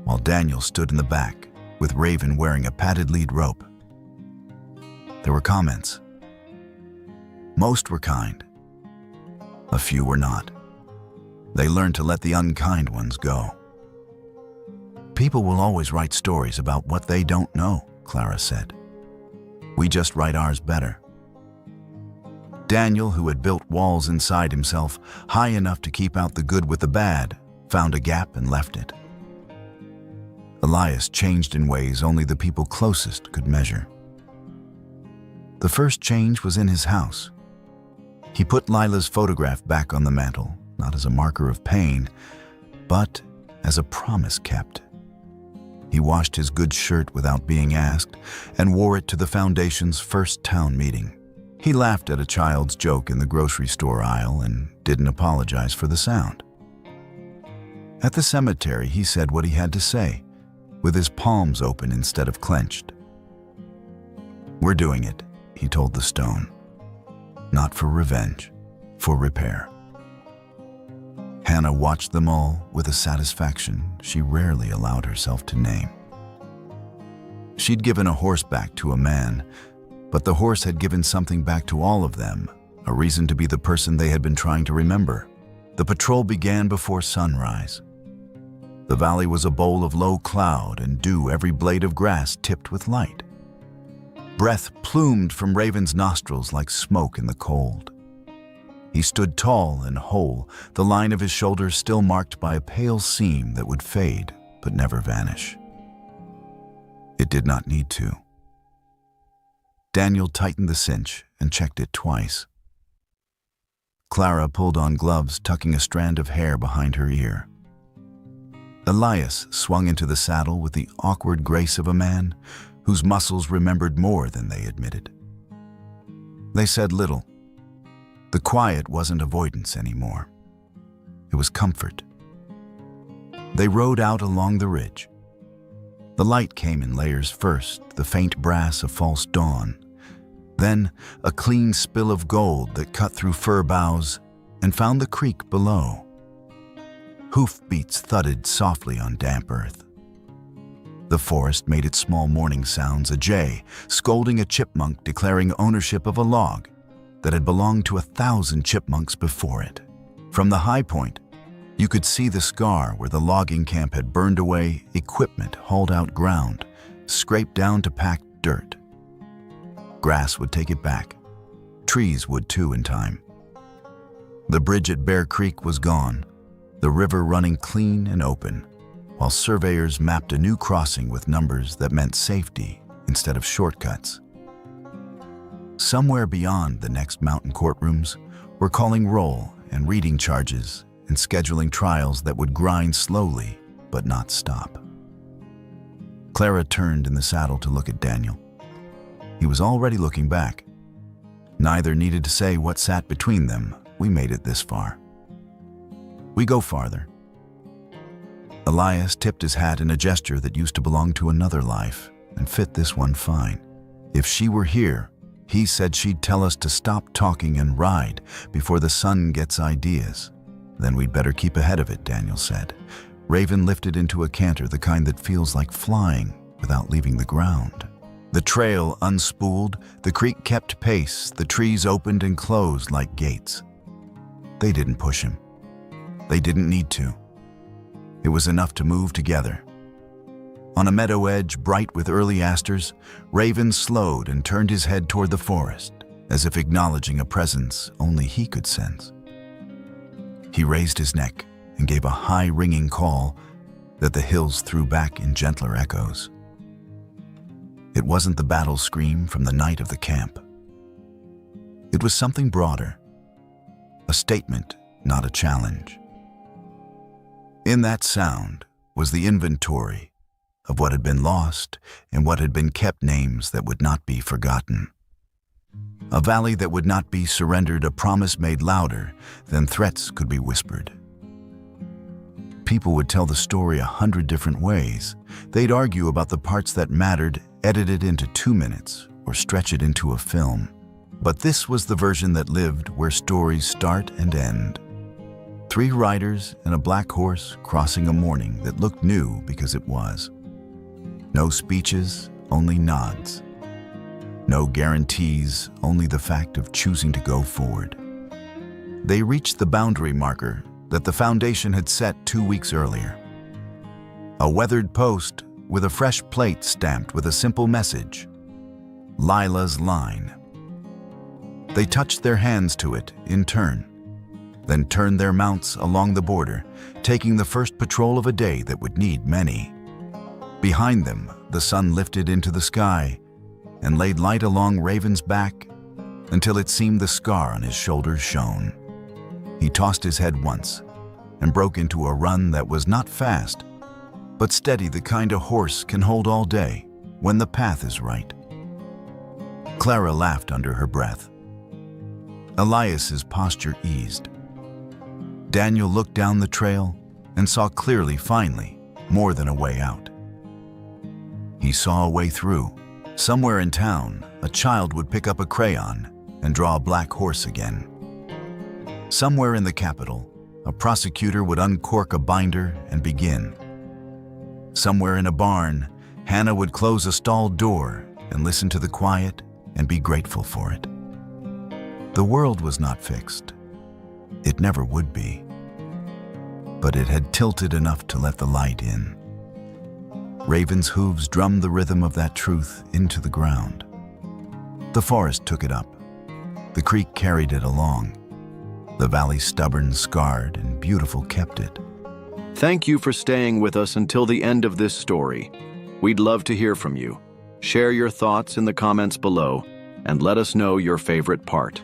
while Daniel stood in the back with Raven wearing a padded lead rope. There were comments. Most were kind. A few were not. They learned to let the unkind ones go. "People will always write stories about what they don't know," Clara said. "We just write ours better." Daniel, who had built walls inside himself, high enough to keep out the good with the bad, found a gap and left it. Elias changed in ways only the people closest could measure. The first change was in his house. He put Lila's photograph back on the mantle, not as a marker of pain, but as a promise kept. He washed his good shirt without being asked and wore it to the foundation's first town meeting. He laughed at a child's joke in the grocery store aisle and didn't apologize for the sound. At the cemetery, he said what he had to say, with his palms open instead of clenched. "We're doing it," he told the stone. "Not for revenge, for repair." Hannah watched them all with a satisfaction she rarely allowed herself to name. She'd given a horse back to a man, but the horse had given something back to all of them, a reason to be the person they had been trying to remember. The patrol began before sunrise. The valley was a bowl of low cloud and dew, every blade of grass tipped with light. Breath plumed from Raven's nostrils like smoke in the cold. He stood tall and whole, the line of his shoulders still marked by a pale seam that would fade but never vanish. It did not need to. Daniel tightened the cinch and checked it twice. Clara pulled on gloves, tucking a strand of hair behind her ear. Elias swung into the saddle with the awkward grace of a man whose muscles remembered more than they admitted. They said little. The quiet wasn't avoidance anymore. It was comfort. They rode out along the ridge. The light came in layers first, the faint brass of false dawn, then a clean spill of gold that cut through fir boughs and found the creek below. Hoofbeats thudded softly on damp earth. The forest made its small morning sounds, a jay scolding a chipmunk declaring ownership of a log that had belonged to 1,000 chipmunks before it. From the high point, you could see the scar where the logging camp had burned away equipment hauled out ground, scraped down to packed dirt. Grass would take it back. Trees would too in time. The bridge at Bear Creek was gone, the river running clean and open, while surveyors mapped a new crossing with numbers that meant safety instead of shortcuts. Somewhere beyond the next mountain courtrooms were calling roll and reading charges and scheduling trials that would grind slowly but not stop. Clara turned in the saddle to look at Daniel. He was already looking back. Neither needed to say what sat between them. We made it this far. We go farther. Elias tipped his hat in a gesture that used to belong to another life and fit this one fine. If she were here, he said she'd tell us to stop talking and ride before the sun gets ideas. Then we'd better keep ahead of it, Daniel said. Raven lifted into a canter, the kind that feels like flying without leaving the ground. The trail unspooled, the creek kept pace, the trees opened and closed like gates. They didn't push him. They didn't need to. It was enough to move together. On a meadow edge bright with early asters, Raven slowed and turned his head toward the forest, as if acknowledging a presence only he could sense. He raised his neck and gave a high ringing call that the hills threw back in gentler echoes. It wasn't the battle scream from the night of the camp. It was something broader, a statement, not a challenge. In that sound was the inventory of what had been lost and what had been kept, names that would not be forgotten. A valley that would not be surrendered, a promise made louder than threats could be whispered. People would tell the story 100 different ways. They'd argue about the parts that mattered, edit it into 2 minutes, or stretch it into a film. But this was the version that lived where stories start and end. 3 riders and a black horse crossing a morning that looked new because it was. No speeches, only nods. No guarantees, only the fact of choosing to go forward. They reached the boundary marker that the foundation had set 2 weeks earlier. A weathered post with a fresh plate stamped with a simple message, Lila's Line. They touched their hands to it in turn, then turned their mounts along the border, taking the first patrol of a day that would need many. Behind them, the sun lifted into the sky and laid light along Raven's back until it seemed the scar on his shoulders shone. He tossed his head once and broke into a run that was not fast, but steady, the kind a horse can hold all day when the path is right. Clara laughed under her breath. Elias's posture eased. Daniel looked down the trail and saw clearly, finally, more than a way out. He saw a way through. Somewhere in town, a child would pick up a crayon and draw a black horse again. Somewhere in the capital, a prosecutor would uncork a binder and begin. Somewhere in a barn, Hannah would close a stalled door and listen to the quiet and be grateful for it. The world was not fixed. It never would be. But it had tilted enough to let the light in. Raven's hooves drummed the rhythm of that truth into the ground. The forest took it up. The creek carried it along. The valley, stubborn, scarred, and beautiful, kept it. Thank you for staying with us until the end of this story. We'd love to hear from you. Share your thoughts in the comments below and let us know your favorite part.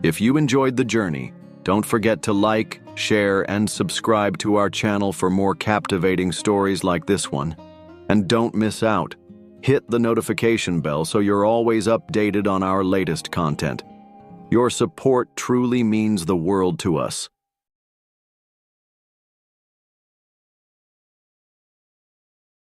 If you enjoyed the journey, don't forget to like, share, and subscribe to our channel for more captivating stories like this one. And don't miss out. Hit the notification bell so you're always updated on our latest content. Your support truly means the world to us.